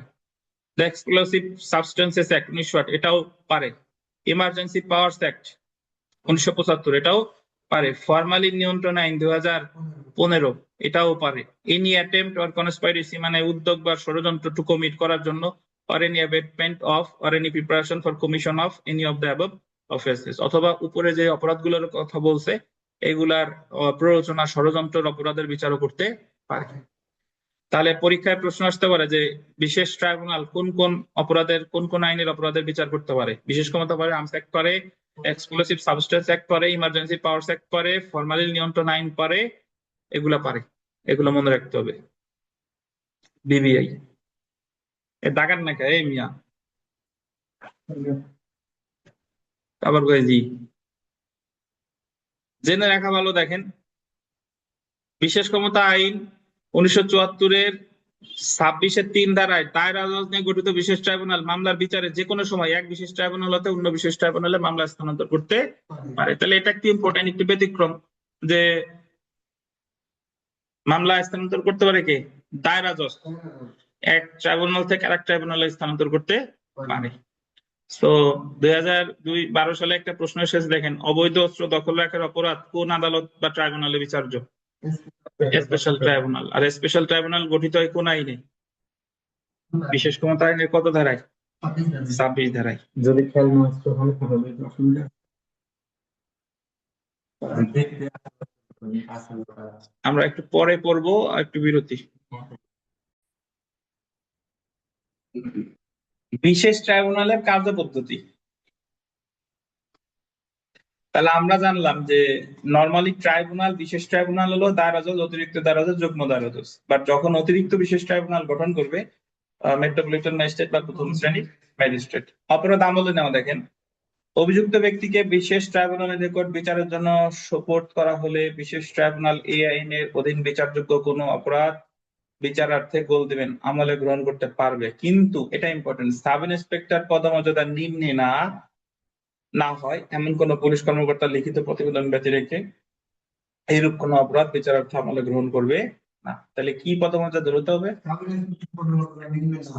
দ্য এক্সপ্লোসিভ সাবস্টেন্সেস অ্যাক্ট 1908, এটাও পারে। ইমার্জেন্সি পাওয়ার্স অ্যাক্ট 1975, এটাও পারে। ফরমালিন নিয়ন্ত্রণ আইন 2015, এটাও পারে। এনি অ্যাটেম্পট অর কনস্পাইরেসি, মানে উদ্যোগ বা ষড়যন্ত্র টু কমিট করার জন্য, or any abatement of or any preparation for commission of any of the above offenses, অথবা উপরে যে অপরাধগুলোর কথা বলছে এগুলার প্ররোচনা, ষড়যন্ত্রের অপরাধের বিচারও করতে পারে। তাহলে পরীক্ষায় প্রশ্ন আসতে পারে যে বিশেষ ট্রাইব্যুনাল কোন কোন অপরাধের, কোন কোন আইনের অপরাধের বিচার করতে পারে? বিশেষ ক্ষমতা পারে, আর্মস অ্যাক্ট পারে, এক্সপ্লোসিভ সাবস্টেন্স অ্যাক্ট পারে, ইমার্জেন্সি পাওয়ার্স অ্যাক্ট পারে, ফরমালিন নিয়ন্ত্রণ আইন পারে, এগুলা পারে। এগুলো মনে রাখতে হবে। বিবিআই এ দাগান না কে এই মিয়া আবার কয় জি জেনে রাখা ভালো। দেখেন বিশেষ ক্ষমতা আইন 1974-এর 26-3 ধারায় দায় আদালত নিয়ে গঠিত বিশেষ ট্রাইব্যুনাল মামলার বিচারে যে কোনো সময় এক বিশেষ ট্রাইব্যুনাল হতে অন্য বিশেষ ট্রাইব্যুনালে মামলা স্থানান্তর করতে পারে। তাহলে এটা একটি ইম্পর্টেন্ট একটি ব্যতিক্রম যে মামলা স্থানান্তর করতে পারে কে, দায়রা জজ এক ট্রাইব্যুনাল থেকে আরেক ট্রাইব্যুনালে স্থানান্তর করতে পারে। তো 2012 সালে একটা প্রশ্ন এসেছে, দেখেন অবৈধ অস্ত্র দখল রাখার অপরাধ কোন আদালত বা ট্রাইব্যুনালে বিচার্য? Special tribunal. আর স্পেশাল ট্রাইব্যুনাল গঠিত হয় কোন আইনে? বিশেষ ক্ষমতা আইনের কত ধারায়? 26 ধারায়। যদি খেয়াল নষ্ট হয় তাহলে অসুবিধা দেখতে আমরা একটু পরে পড়বো, একটু বিরতি। বিশেষ ট্রাইব্যুনালের কার্যপদ্ধতি। তাহলে আমরা জানলাম যে নর্মালি ট্রাইব্যুনাল, বিশেষ ট্রাইব্যুনাল হলো দায়রা জজ, অতিরিক্ত দায়রা জজ, যুগ্ম দায়রা জজ। বাট যখন অতিরিক্ত বিশেষ ট্রাইব্যুনাল গঠন করবে মেট্রোপলিটন ম্যাজিস্ট্রেট বা প্রথম শ্রেণীর ম্যাজিস্ট্রেট। অপরাধ আমলে নেওয়া, দেখেন অভিযুক্ত ব্যক্তিকে বিশেষ ট্রাইব্যুনালের নিকট বিচারের জন্য সোপর্দ করা হলে বিশেষ ট্রাইব্যুনাল এই আইনের অধীন বিচারযোগ্য কোনো অপরাধ বিচারার্থে গোল দিবেন আমলে গ্রহণ করতে পারবে, কিন্তু এটা ইম্পর্টেন্ট, সাব ইন্সপেক্টর পদমর্যাদা নিম্নে না হয় এমন কোন পুলিশ কর্মকর্তার লিখিত প্রতিবেদন ব্যতি রেখে এইরূপ কোন অপরাধ বিচারার্থে আমলে গ্রহণ করবে না। তাহলে কি পদমর্যাদা হতে হবে?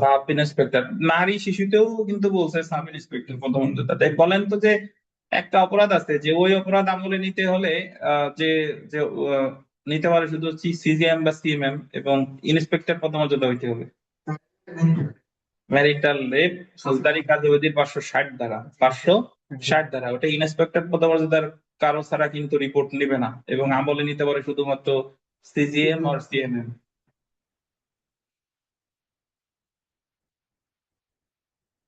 Sub inspector. নারী শিশুতেও কিন্তু বলছে সাব ইন্সপেক্টর পদমর্যাদা। তাই বলেন তো যে একটা অপরাধ আছে যে ওই অপরাধ আমলে নিতে হলে যে যে নিতে পারে শুধু সিজিএম বা সিএমএম এবং ইন্সপেক্টর পদমর্যাদা হইতে হবে। ম্যারিটাল রেপ ফৌজদারি কার্যবিধির 560 ধারা, 560 ধারা, ওটা ইন্সপেক্টর পদমর্যাদার কারো ছাড়া কিন্তু রিপোর্ট নিবে না এবং আমলে নিতে পারে শুধুমাত্র সিজিএম আর সিএমএম।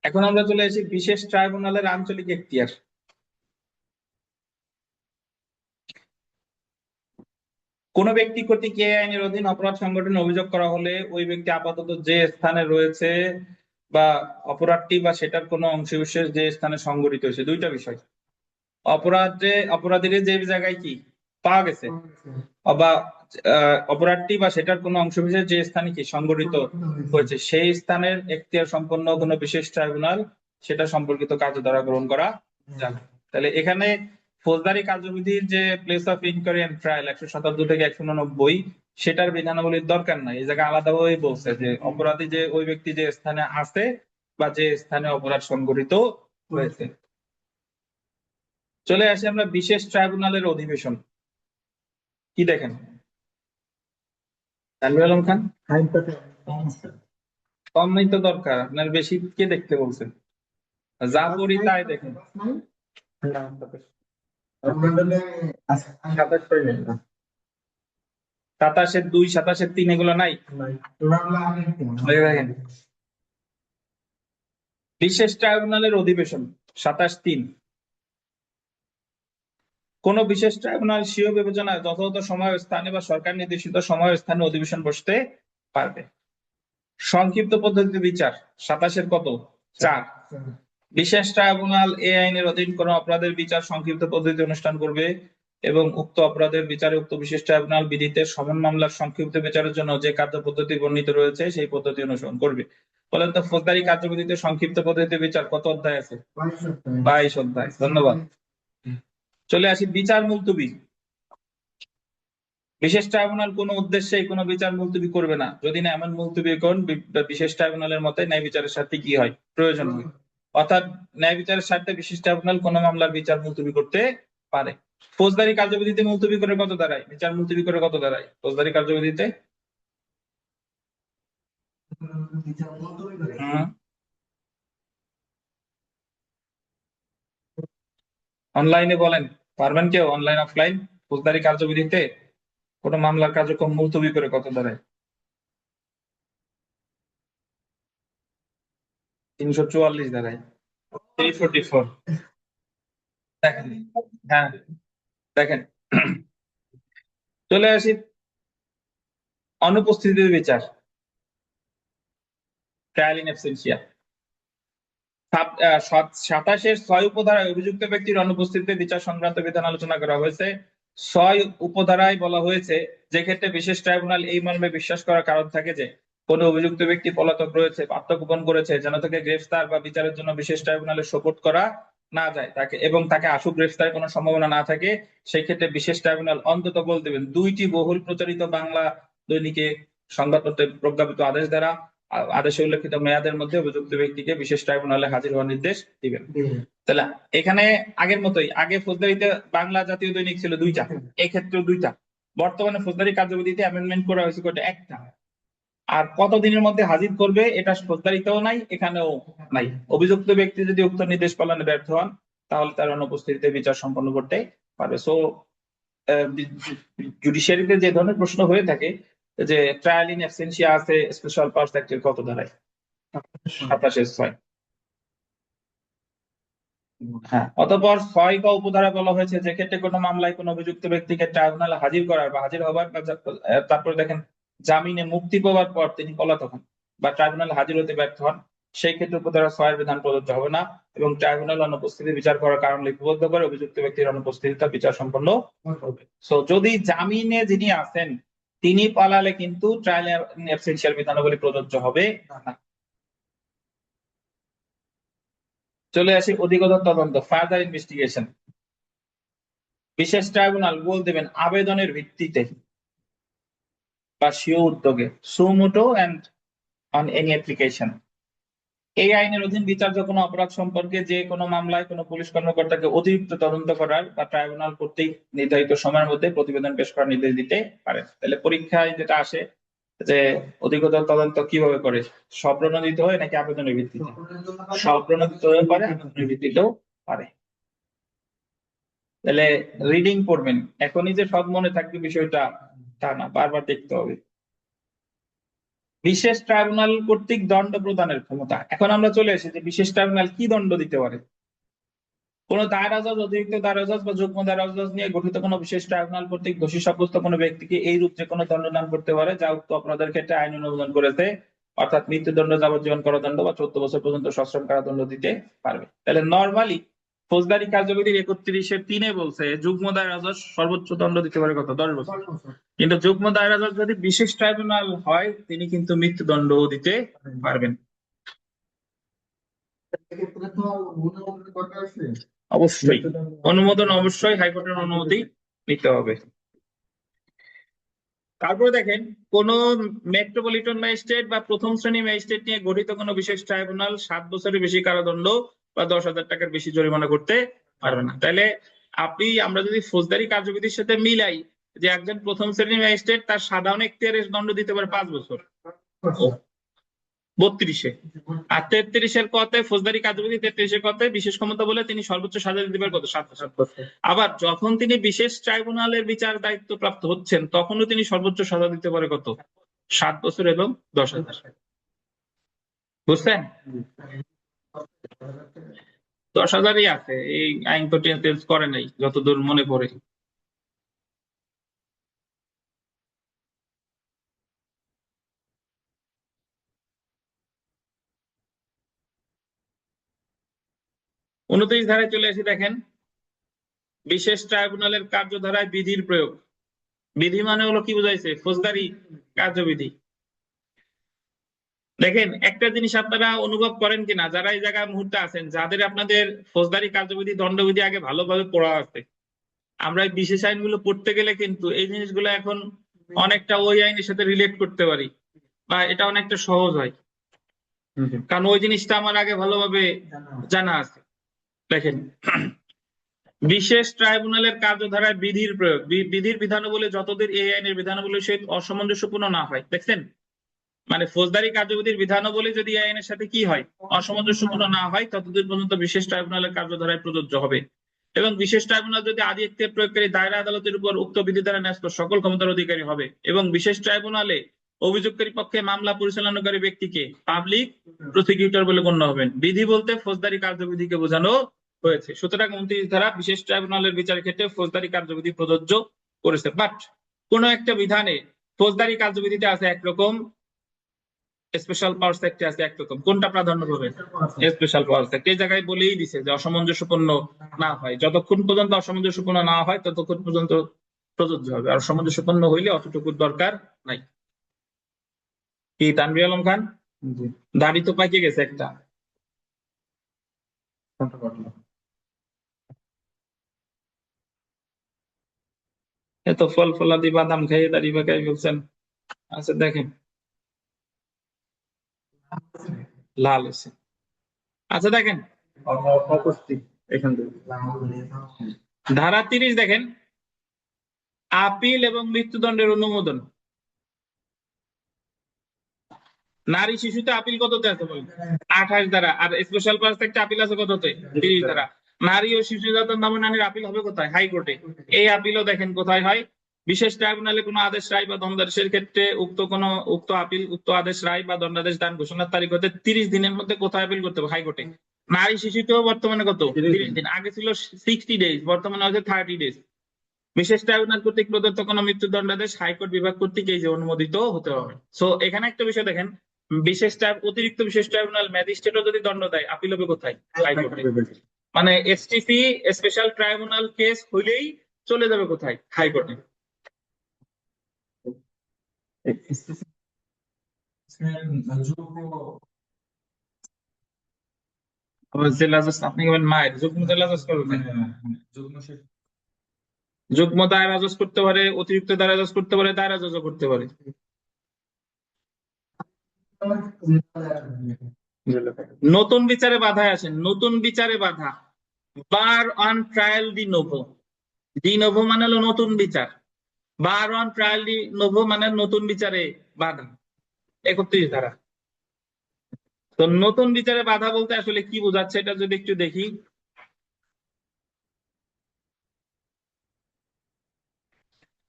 এখন আমরা চলে আসি বিশেষ ট্রাইব্যুনালের আঞ্চলিক এখতিয়ার। কোন ব্যক্তি কর্তৃক এই আইনের অধীন অপরাধ সংগঠনে অভিযোগ করা হলে ওই ব্যক্তি আপাতত যে স্থানে রয়েছে বা অপরাধটি বা সেটার কোনো অংশবিশেষ যে স্থানে সংঘটিত হয়েছে, দুইটা বিষয়। অপরাধীর যে জায়গায় কি পাওয়া গেছে বা অপরাধটি বা সেটার কোনো অংশবিশেষ যে স্থানে কি সংঘটিত হয়েছে সেই স্থানের এখতিয়ার সম্পন্ন কোনো বিশেষ ট্রাইব্যুনাল সেটা সম্পর্কিত কার্যধারা গ্রহণ করা যাবে। তাহলে এখানে ফৌজদারি কার্যবিধির যে place of inquiry and trial 177 থেকে 189 সেটার বিধানাবলীর দরকার নাই। এই জায়গায় আলাদাভাবে বলছে যে অপরাধী যে ওই ব্যক্তি যে স্থানে আছে বা যে স্থানে অপরাধ সংঘটিত হয়েছে। চলে আসি আমরা বিশেষ ট্রাইব্যুনালের অধিবেশন। কি দেখেন তানভীর আলম খান? কম নাই তো দরকার, আপনার বেশি কে দেখতে বলছেন? যা পড়ি তাই দেখেন। 27-2, 27-3 এগুলো নাই। দেখেন বিশেষ ট্রাইব্যুনালের অধিবেশন 27-3। কোন বিশেষ ট্রাইব্যুনাল স্বীয় বিবেচনায় যথাযথ সময় ও স্থানে বা সরকার নির্দেশিত সময় ও স্থানে অধিবেশন বসতে পারবে। সংক্ষিপ্ত পদ্ধতিতে বিচার 27-এর কত 4। বিশেষ ট্রাইব্যুনাল এই আইনের অধীন কোন অপরাধের বিচার সংক্ষিপ্ত পদ্ধতিতে অনুষ্ঠান করবে এবং উক্ত অপরাধের বিচারে উক্ত বিশেষ ট্রাইব্যুনাল বিধিতে সমন মামলার সংক্ষিপ্ত বিচারের জন্য যে কার্যপদ্ধতি বর্ণিত রয়েছে সেই পদ্ধতি অনুসরণ করবে। বলেন তো ফৌজদারি কার্যবিধিতে সংক্ষিপ্ত পদ্ধতিতে বিচার কত অধ্যায় আছে? 22 অধ্যায়। ধন্যবাদ। চলে আসি বিচার মুলতবি। বিশেষ ট্রাইব্যুনাল কোন উদ্দেশ্যে কোনো বিচার মুলতবি করবে না যদি না এমন মুলতবি কোন বিশেষ ট্রাইব্যুনালের মতে ন্যায় বিচারের স্বার্থে কি হয় প্রয়োজন হয়। অর্থাৎ ন্যায় বিচারের স্বার্থে বিশেষ ট্রাইব্যুনাল কোন মামলার বিচার মুলতবি করতে পারে। ফৌজদারি কার্যবিধিতে মুলতবি করে কত দাঁড়ায়? বিচার মুলতবি করে কত দাঁড়ায় ফৌজদারি কার্যবিধিতে? অনলাইনে বলেন, পারবেন কেউ? অনলাইন অফলাইন ফৌজদারি কার্যবিধিতে কোন মামলার কার্যক্রম মুলতবি করে কত দাঁড়ায়? 344 দাঁড়ায়। 344। দেখেন, হ্যাঁ দেখেন, চলে আসি অনুপস্থিতির বিচার। Trial in absentia. 27-6 উপধারায় অভিযুক্ত ব্যক্তির অনুপস্থিতিতে বিচার সংক্রান্ত বিধান আলোচনা করা হয়েছে। 6 উপধারায় বলা হয়েছে যে ক্ষেত্রে বিশেষ ট্রাইব্যুনাল এই মর্মে বিশ্বাস করার কারণ থাকে যে কোন অভিযুক্ত ব্যক্তি পলাতক রয়েছে, আত্মগোপন করেছে, যেন তাকে গ্রেফতার বা বিচারের জন্য বিশেষ ট্রাইব্যুনালে সোপর্দ করা না যায়, তাকে আশু গ্রেফতারের কোনো সম্ভাবনা না থাকে, সেই ক্ষেত্রে বিশেষ ট্রাইব্যুনাল অন্তত বলতে দেবেন 2টি বহুল প্রচারিত বাংলা দৈনিকে সংবাদপত্রে প্রজ্ঞাপিত আদেশ দ্বারা আদেশে উল্লেখিত মেয়াদের মধ্যে অভিযুক্ত ব্যক্তিকে বিশেষ ট্রাইব্যুনালে হাজির হওয়ার নির্দেশ দিবেন। তাহলে এখানে আগের মতোই, আগে ফৌজদারিতে বাংলা জাতীয় দৈনিক ছিল 2টা, এই ক্ষেত্রেও 2টা। বর্তমানে ফৌজদারি কার্যবিধিতে অ্যামেন্ডমেন্ট করা হয়েছে কয়টা? 1টা। আর কতদিনের মধ্যে হাজির করবে এটা ফৌজদারিতেও নাই, এখানেও নাই। অভিযুক্ত ব্যক্তি যদি উক্ত নির্দেশ পালনে ব্যর্থ হন তাহলে তার অনুপস্থিতিতে বিচার সম্পন্ন করতে পারবে। সো জুডিশিয়ারিতে যে ধরনের প্রশ্ন হয়ে থাকে যে ট্রায়াল ইন অ্যাবসেন্সিয়া আছে স্পেশাল পাওয়ার্স অ্যাক্টের কত ধারায়? 27-6। হ্যাঁ, অতঃপর 6 ক উপধারা বলা হয়েছে যে ক্ষেত্রে কোনো মামলায় কোনো অভিযুক্ত ব্যক্তিকে ট্রাইব্যুনালে হাজির করার বা হাজির হবার তারপরে দেখেন জামিনে মুক্তি পাওয়ার পর তিনি পলাতক হন বা ট্রাইব্যুনালে হাজির হতে ব্যর্থ হন, সেই ক্ষেত্রে উপধারা 6 এর বিধান প্রযোজ্য হবে না এবং ট্রাইব্যুনাল অনুপস্থিতি বিচার করার কারণ লিপিবদ্ধ করে অভিযুক্ত ব্যক্তির অনুপস্থিতিতে বিচার সম্পন্ন হবে। সো যদি জামিনে যিনি আছেন তিনি পালালে কিন্তু ট্রায়াল ইন অ্যাবসেন্সিয়াল বিধানাবলী প্রযোজ্য হবে না। চলে আসি অধিকতর তদন্ত, ফার্দার ইনভেস্টিগেশন। বিশেষ ট্রাইব্যুনাল বল দেবেন আবেদনের ভিত্তিতে বা স্বীয় উদ্যোগে, suo motu and on any application. এই আইনের অধীন বিচার্য কোনো অপরাধ সম্পর্কে যে কোনো মামলায় কোনো পুলিশ কর্মকর্তাকে অতিরিক্ত তদন্ত করার বা ট্রাইব্যুনাল কর্তৃক নির্ধারিত সময়ের মধ্যে প্রতিবেদন পেশ করার নির্দেশ দিতে পারে। তাহলে পরীক্ষায় যেটা আসে যে অধিকতর তদন্ত কিভাবে করে, স্বপ্রণোদিত হয় নাকি আবেদনের ভিত্তিতে? স্বপ্রণোদিত হয়ে পারে, আবেদনের ভিত্তিতেও পারে। তাহলে রিডিং পড়বেন, এখনই যে সব মনে থাকবে বিষয়টা তা না, বারবার দেখতে হবে। বিশেষ ট্রাইব্যুনাল কর্তৃক দণ্ড প্রদানের ক্ষমতা। এখন আমরা চলে এসেছি যে বিশেষ ট্রাইব্যুনাল কি দণ্ড দিতে পারে। কোন দায়রা জজ, অতিরিক্ত দায়রা জজ বা যুগ্ম দায়রা জজ নিয়ে গঠিত কোনো বিশেষ ট্রাইব্যুনাল কর্তৃক দোষী সাব্যস্ত কোনো ব্যক্তিকে এই রূপ যে কোনো দণ্ডদান করতে পারে যা উক্ত অপরাধের ক্ষেত্রে আইন অনুমোদন করেছে, অর্থাৎ মৃত্যুদণ্ড, যাবজ্জীবন কারাদণ্ড বা 14 বছর পর্যন্ত সশ্রম কারাদণ্ড দিতে পারবে। তাহলে নরমালি ফৌজদারি কার্যবিধির 31-3 বলছে যুগ্ম দায়রা জজ সর্বোচ্চ দণ্ড দিতে পারে কত? 10 বছর। কিন্তু যুগ্ম দায়রা জজ যদি বিশেষ ট্রাইব্যুনাল হয় তিনি কিন্তু মৃত্যুদণ্ডও দিতে পারবেন। অবশ্যই অনুমোদন, অবশ্যই হাইকোর্টের অনুমতি নিতে হবে। তারপরে দেখেন কোন মেট্রোপলিটন ম্যাজিস্ট্রেট বা প্রথম শ্রেণী ম্যাজিস্ট্রেট নিয়ে গঠিত কোনো বিশেষ ট্রাইব্যুনাল 7 বছরের বেশি কারাদণ্ড বা 10,000 টাকার বেশি জরিমানা করতে পারবে না। তাহলে আমরা যদি ফৌজদারি কার্যবিধির সাথে মিলাই যে একজন প্রথম শ্রেণীর ম্যাজিস্ট্রেট তার সাধারণ এখতিয়ারের দণ্ড দিতে পারে 5 বছর 32-এ, আর 33-এর কতে ফৌজদারি কার্যবিধি 33-এর কতে বিশেষ ক্ষমতা বলে তিনি সর্বোচ্চ সাজা দিতে পারে কত? 7 বছর। আবার যখন তিনি বিশেষ ট্রাইব্যুনালের বিচার দায়িত্ব প্রাপ্ত হচ্ছেন তখনও তিনি সর্বোচ্চ সাজা দিতে পারে কত? 7 বছর এবং 10,000। বুঝছেন? 10,000ই আছে, এই আইন তো চেঞ্জ করে নাই যতদূর মনে পড়ে। উনত্রিশ ধারায় চলে আসি, দেখেন বিশেষ ট্রাইব্যুনালের কার্যধারায় বিধির প্রয়োগ। বিধি মানে হলো কি বুঝাইছে? ফৌজদারি কার্যবিধি। দেখেন একটা জিনিস আপনারা অনুভব করেন কিনা, যারা এই জায়গায় মুহূর্তে আছেন, যাদের আপনাদের ফৌজদারি কার্যবিধি, দণ্ডবিধি আগে ভালোভাবে পড়া আছে, আমরা এই বিশেষ আইনগুলো পড়তে গেলে কিন্তু এই জিনিসগুলো এখন অনেকটা ওই আইনের সাথে রিলেট করতে পারি বা এটা অনেকটা সহজ হয়, কারণ ওই জিনিসটা আমার আগে ভালোভাবে জানা আছে। দেখেন বিশেষ ট্রাইব্যুনালের কার্যধারায় বিধির প্রয়োগ। বিধির বিধানাবলী যতদূর এই আইনের বিধানাবলীর সহিত অসামঞ্জস্যপূর্ণ না হয়, দেখছেন মানে ফৌজদারি কার্যবিধির বিধানাবলী যদি এই আইনের সাথে কি হয়? অসামঞ্জস্যপূর্ণ না হয় ততদূর পর্যন্ত বিশেষ ট্রাইব্যুনালের কার্যধারায় প্রযোজ্য হবে। এবং বিশেষ ট্রাইব্যুনাল যদি আদি এখতিয়ার প্রয়োগকারী দায়রা আদালতের উপর উক্ত বিধি দ্বারা ন্যস্ত সকল ক্ষমতার অধিকারী হবে এবং বিশেষ ট্রাইব্যুনালে অভিযোগকারী পক্ষে মামলা পরিচালনাকারী ব্যক্তিকে পাবলিক প্রসিকিউটর বলে গণ্য হবেন। বিধি বলতে ফৌজদারি কার্যবিধিকে বোঝানো হয়েছে। সুতরাং 29 ধারা বিশেষ ট্রাইব্যুনালের বিচারের ক্ষেত্রে ফৌজদারি কার্যবিধি প্রযোজ্য করেছে। বাট কোন একটা বিধানে ফৌজদারি কার্যবিধিতে আছে একরকম, স্পেশাল পাওয়ার অ্যাক্টে আছে একরকম, কোনটা প্রাধান্য পাবে? স্পেশাল পাওয়ার অ্যাক্ট। এই জায়গায় বলেই দিছে যে অসামঞ্জস্যপূর্ণ না হয়, যতক্ষণ পর্যন্ত অসামঞ্জস্যপূর্ণ না হয় ততক্ষণ পর্যন্ত প্রযোজ্য হবে, আর সামঞ্জস্যপূর্ণ হইলে অতটুকু দরকার নাই। কি তানভীর আলম খান, জি। দাড়ি তো পাইকে গেছে একটা। কোনটা কাটলো? এত ফল ফলাদি বাদাম খাইয়ে দাড়ি পাকাই ফেলছেন। আচ্ছা দেখেন, লাল হয়েছে। আচ্ছা দেখেন, অপুষ্টি এখান থেকে। ধারা 30 দেখেন, আপিল এবং মৃত্যুদণ্ডের অনুমোদন। নারী শিশুতে আপিল কততে আছে বলেন? 28 ধারা। আর স্পেশাল পাওয়ার অ্যাক্টে আপিল আছে কততে? 30 ধারা। নারী ও শিশু নির্যাতন দমন আপিল হবে কোথায়? হাইকোর্টে। এই আপিলও দেখেন কোথায় হয়? বিশেষ ট্রাইব্যুনালে কোনো আদেশ রায় বা দণ্ডাদেশের ক্ষেত্রে উক্ত আপিল উক্ত আদেশ রায় বা দণ্ডাদেশ দান ঘোষণার তারিখ হতে 30 দিনের মধ্যে কোথায় আপিল করতে হবে? হাইকোর্টে। নারী শিশুতেও বর্তমানে কত? 30 দিন। আগে ছিল 60 ডেজ, বর্তমানে হচ্ছে 30 ডেজ। বিশেষ ট্রাইব্যুনাল কর্তৃক প্রদত্ত কোনো মৃত্যুদণ্ডাদেশ হাইকোর্ট বিভাগ কর্তৃক এই যে অনুমোদিত হতে হবে। সো এখানে একটা বিষয় দেখেন, অতিরিক্ত বিশেষ ট্রাইব্যুনাল ম্যাজিস্ট্রেটও যদি দণ্ড দেয়, আপিল হবে কোথায়? হাইকোর্টে। মানে এসটিসি স্পেশাল ট্রাইব্যুনাল কেস হইলেই চলে যাবে কোথায়? হাইকোর্টে। জেলা জজ আপনি বলেন মায়ের যুগ্ম জেলা জজ করবেন, যুগ্ম দায়রা জজ করতে পারে, অতিরিক্ত দায়রা জজ করতে পারে, দায়রা জজও করতে পারে। নতুন বিচারে বাধায় আসেন, নতুন বিচারে বাধা। Bar on trial de novo. De novo মানে হলো নতুন বিচার, bar on trial de novo মানে নতুন বিচারে বাধা। 31 ধারা। তো নতুন বিচারে বাধা বলতে আসলে কি বোঝাচ্ছে এটা যদি একটু দেখি।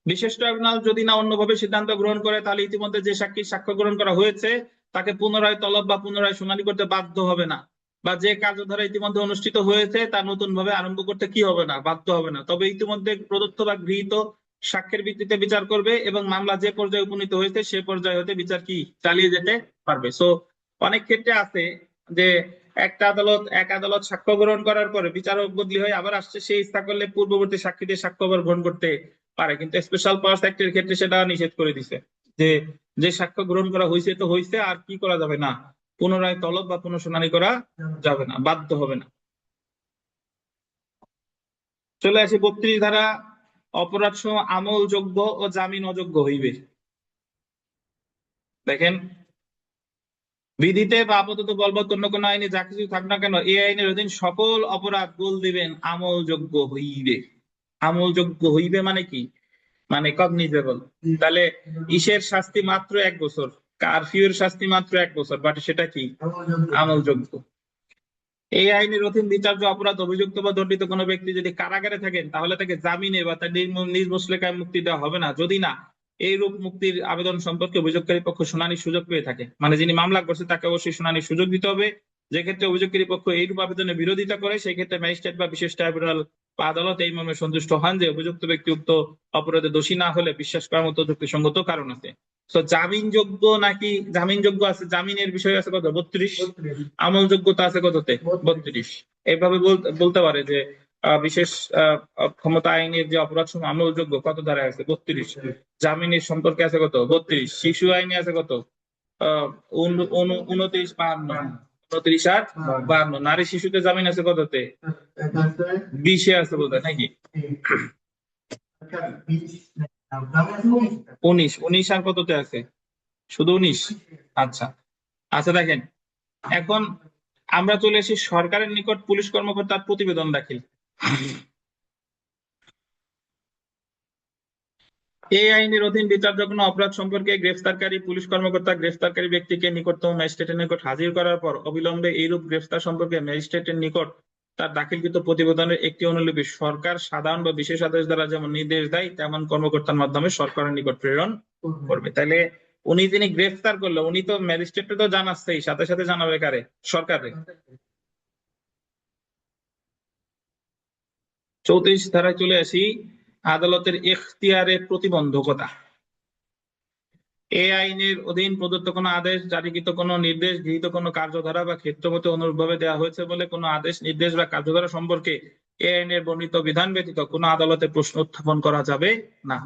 বিশেষ ট্রাইব্যুনাল যদি না অন্যভাবে সিদ্ধান্ত গ্রহণ করে, তাহলে ইতিমধ্যে যে সাক্ষীর সাক্ষ্য গ্রহণ করা হয়েছে তাকে পুনরায় তলব বা পুনরায় শুনানি করতে বাধ্য হবে না, বা যে কার্যধারা ইতিমধ্যে অনুষ্ঠিত হয়েছে তা নতুন ভাবে আরম্ভ করতে কি হবে না? বাধ্য হবে না। তবে ইতিমধ্যে প্রদত্ত বা গৃহীত সাক্ষ্যের ভিত্তিতে বিচার করবে এবং মামলা যে পর্যায়ে উপনীত হয়েছে সে পর্যায়ে হতে বিচার কি চালিয়ে যেতে পারবে। সো অনেক ক্ষেত্রে আছে যে এক আদালত সাক্ষ্য গ্রহণ করার পরে বিচারক বদলি হয়ে আবার আসছে, সে ইচ্ছা করলে পূর্ববর্তী সাক্ষীদের সাক্ষ্য আবার গ্রহণ করতে পারে, কিন্তু স্পেশাল পাওয়ার অ্যাক্টের ক্ষেত্রে সেটা নিষেধ করে দিছে যে যে সাক্ষ্য গ্রহণ করা হয়েছে তো হয়েছে, আর কি করা যাবে না? পুনরায় তলব বা পুনঃশুনানি করা যাবে না, বাধ্য হবে না। চলে আসি 32 ধারা, অপরাধ সহ আমলযোগ্য ও জামিন অযোগ্য হইবে। দেখেন, বিধিতে বা আপাতত বলবৎ অন্য কোনো আইনে যা কিছু থাক না কেন, এই আইনের অধীন সকল অপরাধ গোল দিবেন আমলযোগ্য হইবে। আমলযোগ্য হইবে মানে কি? মানে কগনিজেবল। তাহলে ইসের শাস্তি মাত্র 1 বছর, কারফিউর শাস্তি মাত্র 1 বছর, বাট সেটা কি? আমলযোগ্য। এই আইনের অধীন বিচার্য অপরাধ অভিযুক্ত বা দণ্ডিত কোনো ব্যক্তি যদি কারাগারে থাকেন, তাহলে তাকে জামিনে বা তার নিজ মুচলেকায় মুক্তি দেওয়া হবে না, যদি না এই রূপ মুক্তির আবেদন সম্পর্কে অভিযোগকারী পক্ষ শুনানির সুযোগ পেয়ে থাকে। মানে যিনি মামলা করছে তাকে অবশ্যই শুনানির সুযোগ দিতে হবে। যে ক্ষেত্রে অভিযোগকারী পক্ষ এইরূপ আবেদনের বিরোধিতা করে, সেই ক্ষেত্রে ম্যাজিস্ট্রেট বা বিশেষ ট্রাইব্যুনাল বা আদালত এই মর্মে সন্তুষ্ট হন যে অভিযুক্ত ব্যক্তি উক্ত অপরাধে দোষী না হলে বিশ্বাস করার মতো যুক্তিসঙ্গত কারণ আছে। তো জামিনযোগ্য নাকি জামিনযোগ্য আছে, জামিনের বিষয় আছে কত? 32। আমলযোগ্যতা আছে কততে? 32। এইভাবে বলতে পারে যে বিশেষ ক্ষমতা আইনের যে অপরাধ সমূহ আমলযোগ্য কত ধারায় আছে? 32। জামিনের সম্পর্কে আছে কত? 32। শিশু আইনে আছে কত? 29, 52। 29 আর 52। নারী শিশুতে জামিন আছে কততে? 20 আছে বোধহয়, নাকি? 19 আর কততে আছে? শুধু 19। আচ্ছা আচ্ছা দেখেন, এখন আমরা চলে এসেছি সরকারের নিকট পুলিশ কর্মকর্তার প্রতিবেদন দাখিল। এই আইনের অধীন বিচার্য কোনো অপরাধ সম্পর্কে গ্রেফতারকারী পুলিশ কর্মকর্তা গ্রেফতারকারী ব্যক্তিকে নিকটতম ম্যাজিস্ট্রেটের নিকট হাজির করার পর অবিলম্বে এইরূপ গ্রেফতার সম্পর্কে ম্যাজিস্ট্রেটের নিকট তার দাখিলকৃত প্রতিবেদনের একটি অনুলিপি সরকার সাধারণ বা বিশেষ আদেশ দ্বারা যেমন নির্দেশ দেয় তেমন কর্মকর্তার মাধ্যমে সরকারের নিকট প্রেরণ করবে। তাহলে উনি যিনি গ্রেফতার করলো উনি তো ম্যাজিস্ট্রেটকে তো জানাচ্ছেই, সাথে সাথে জানাবে কারে? সরকারে। 34 ধারায় চলে আসি, আদালতের এখতিয়ারে প্রতিবন্ধকতা। এই আইনের অধীন প্রদত্ত কোনো আদেশ, জারিকৃত কোনো নির্দেশ, গৃহীত কোনো কার্যধারা বা ক্ষেত্রমতে অনুরূপভাবে দেওয়া হয়েছে বলে কোনো আদেশ, নির্দেশ বা কার্যধারা সম্পর্কে এই আইনের বর্ণিত বিধান ব্যতীত কোনো আদালতে প্রশ্ন উত্থাপন করা যাবে না।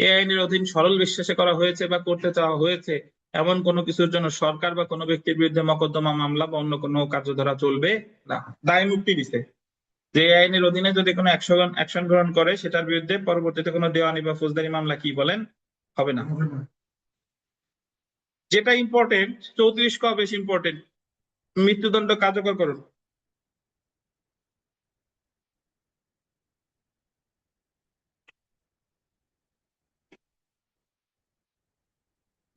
এই আইনের অধীন সরল বিশ্বাসে করা হয়েছে বা করতে চাওয়া হয়েছে এমন কোনো কিছুর জন্য সরকার বা কোনো ব্যক্তির বিরুদ্ধে মোকদ্দমা, মামলা বা অন্য কোনো কার্যধারা চলবে না। দায় মুক্তি দিছে যে এই আইনের অধীনে যদি কোনো অ্যাকশন গ্রহণ করে সেটার বিরুদ্ধে পরবর্তীতে কোনো দেওয়ানি বা ফৌজদারি মামলা কি বলেন হবে না। যেটা ইম্পর্টেন্ট 34 ক বেশি ইম্পর্টেন্ট, মৃত্যুদণ্ড কার্যকর করুন।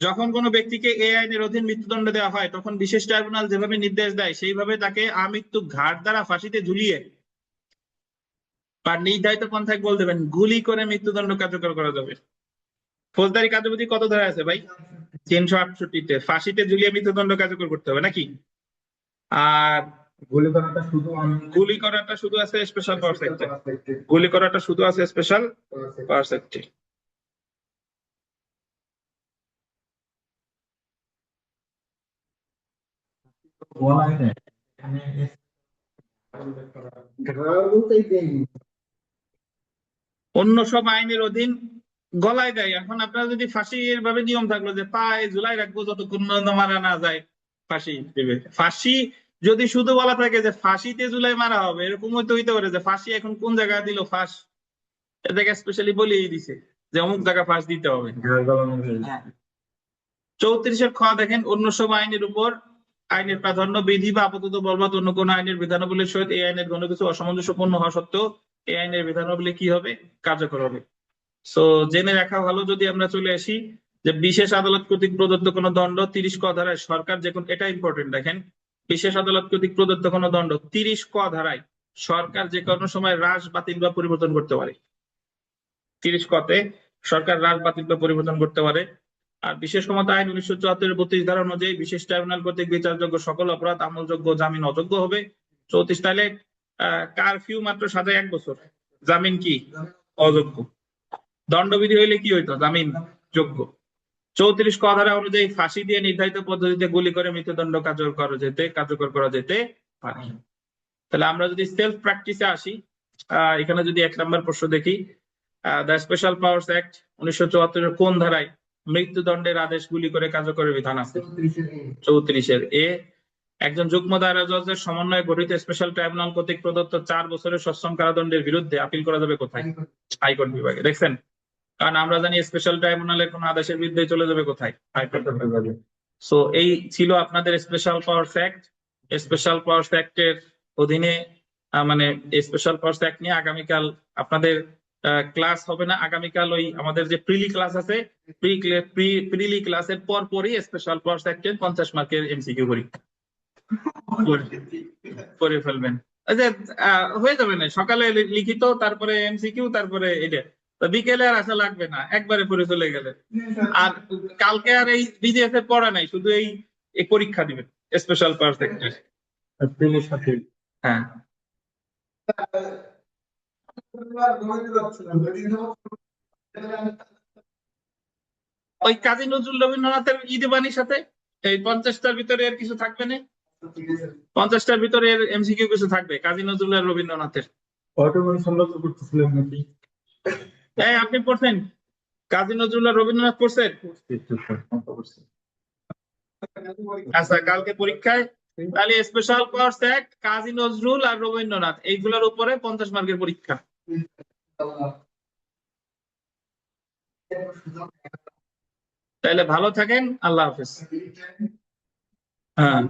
যখন কোনো ব্যক্তিকে এই আইনের অধীন মৃত্যুদণ্ড দেওয়া হয় তখন বিশেষ ট্রাইব্যুনাল যেভাবে নির্দেশ দেয় সেইভাবে তাকে আমৃত্যু ঘাট দ্বারা ফাঁসিতে ঝুলিয়ে বা নির্ধারিত পন্থায় বল দেবেন গুলি করে মৃত্যুদণ্ড কার্যকর করা যাবে। ফৌজদারি কার্যবিধি কত ধারা আছে ভাই? 368-তে ফাঁসিতে ঝুলিয়ে মৃত্যুদণ্ড কার্যকর করতে হবে নাকি? আর গুলি করাটা শুধু গুলি করাটা শুধু আছে স্পেশাল পাওয়ার সেক্টে। গুলি করাটা শুধু আছে স্পেশাল পাওয়ার সেক্টে। বলাই নেই এখানে অন্য সব আইনের অধীন গলায় দেয়। এখন আপনারা যদি ফাঁসির ভাবে নিয়ম থাকলো যে পায়ে ঝুলাই রাখবো যতক্ষণ পর্যন্ত মারা না যায় ফাঁসি দেবে। ফাঁসি যদি শুধু বলা থাকে যে ফাঁসিতে ঝুলাই মারা হবে, এরকম হইতে হইতে পারে যে ফাঁসি এখন কোন জায়গায় দিল ফাঁস এ জায়গায় স্পেশালি বলেই দিছে যে অমুক জায়গায় ফাঁস দিতে হবে। 34-এর খ দেখেন, অন্য সব আইনের উপর আইনের প্রাধান্য বিধি বা আপাতত বলবৎ অন্য কোন আইনের বিধানাবলীর সহিত এই আইনের কোনো কিছু অসামঞ্জস্যপূর্ণ হওয়া সত্ত্বেও এই আইনের বিধানাবলী কি হবে? কার্যকর হবে। সো জেনে রাখা ভালো। যদি আমরা চলে আসি যে বিশেষ আদালত কর্তৃক প্রদত্ত কোনো দণ্ড 30 ক ধারায় সরকার যে কোনো, এটা ইম্পর্টেন্ট দেখেন, বিশেষ আদালত কর্তৃক প্রদত্ত কোনো দণ্ড 30 ক ধারায় সরকার যে কোনো সময় হ্রাস, বাতিল বা পরিবর্তন করতে পারে। 30 কতে সরকার হ্রাস, বাতিল বা পরিবর্তন করতে পারে। আর বিশেষ ক্ষমতা আইন 1974-এর 32 ধারা অনুযায়ী বিশেষ ট্রাইব্যুনাল কর্তৃক বিচারযোগ্য সকল অপরাধ আমলযোগ্য, জামিন অযোগ্য হবে। 34 তাহলে কারফিউ মাত্র সাজায় 1 বছর, জামিন কি অযোগ্য। দণ্ডবিধি হইলে কি হইতো? জামিন যোগ্য। 34 ক ধারা অনুযায়ী ফাঁসি দিয়ে নির্ধারিত পদ্ধতিতে গুলি করে মৃত্যুদণ্ড কার্যকর করা যেতে পারে। তাহলে আমরা যদি সেলফ প্র্যাকটিসে আসি, এখানে যদি 1 নম্বর প্রশ্ন দেখি, দ্য স্পেশাল পাওয়ার্স অ্যাক্ট 1974-এর কোন ধারায় মৃত্যুদণ্ডের আদেশ গুলি করে কার্যকরের বিধান আছে? 34-এর এ। একজন যুগ্ম দায়রা জজের সমন্বয়ে গঠিত স্পেশাল ট্রাইব্যুনাল কর্তৃক প্রদত্ত 4 বছরের সশ্রম কারাদণ্ডের বিরুদ্ধে আপিল করা যাবে কোথায়? হাইকোর্ট বিভাগে। দেখছেন, কারণ আমরা জানি স্পেশাল ট্রাইব্যুনালের কোন আদেশের বিরুদ্ধে চলে যাবে কোথায়? হাইকোর্ট বিভাগে। সো এই ছিল আপনাদের special powers act. Special powers অ্যাক্টের অধীনে মানে স্পেশাল পাওয়ার্স অ্যাক্ট নিয়ে আগামীকাল আপনাদের ক্লাস হবে না। আগামীকাল ওই আমাদের যে প্রিলি ক্লাস আছে, প্রিলি ক্লাসের পরপরই স্পেশাল পাওয়ার্স অ্যাক্টের 50 মার্কের এমসিকিউ পরীক্ষা করে ফেলবেন। হয়ে যাবে না, সকালে লিখিত, তারপরে এমসিকিউ, তারপরে এটা, বিকেলে আর আসা লাগবে না, একবারে পড়ে চলে গেলে। আর কালকে আর এই বিজিএস এর পড়া নাই, শুধু এই পরীক্ষা দিবেন স্পেশাল পাওয়ার্স অ্যাক্টের। হ্যাঁ, ওই কাজী নজরুল রবীন্দ্রনাথের ঈদে বাণীর সাথে এই 50টার ভিতরে এর কিছু থাকবে না? 50টার ভিতরে এর এমসিকিউ কিছু থাকবে কাজী নজরুল আর রবীন্দ্রনাথের। আপনি পড়ছেন কাজী নজরুল আর রবীন্দ্রনাথ পড়ছেন? আচ্ছা, কালকে পরীক্ষায় তাহলে special powers act, Kazi Nazrul আর রবীন্দ্রনাথ এইগুলোর উপরে 50 মার্কের পরীক্ষা। তাহলে ভালো থাকেন, আল্লাহ হাফেজ। হ্যাঁ।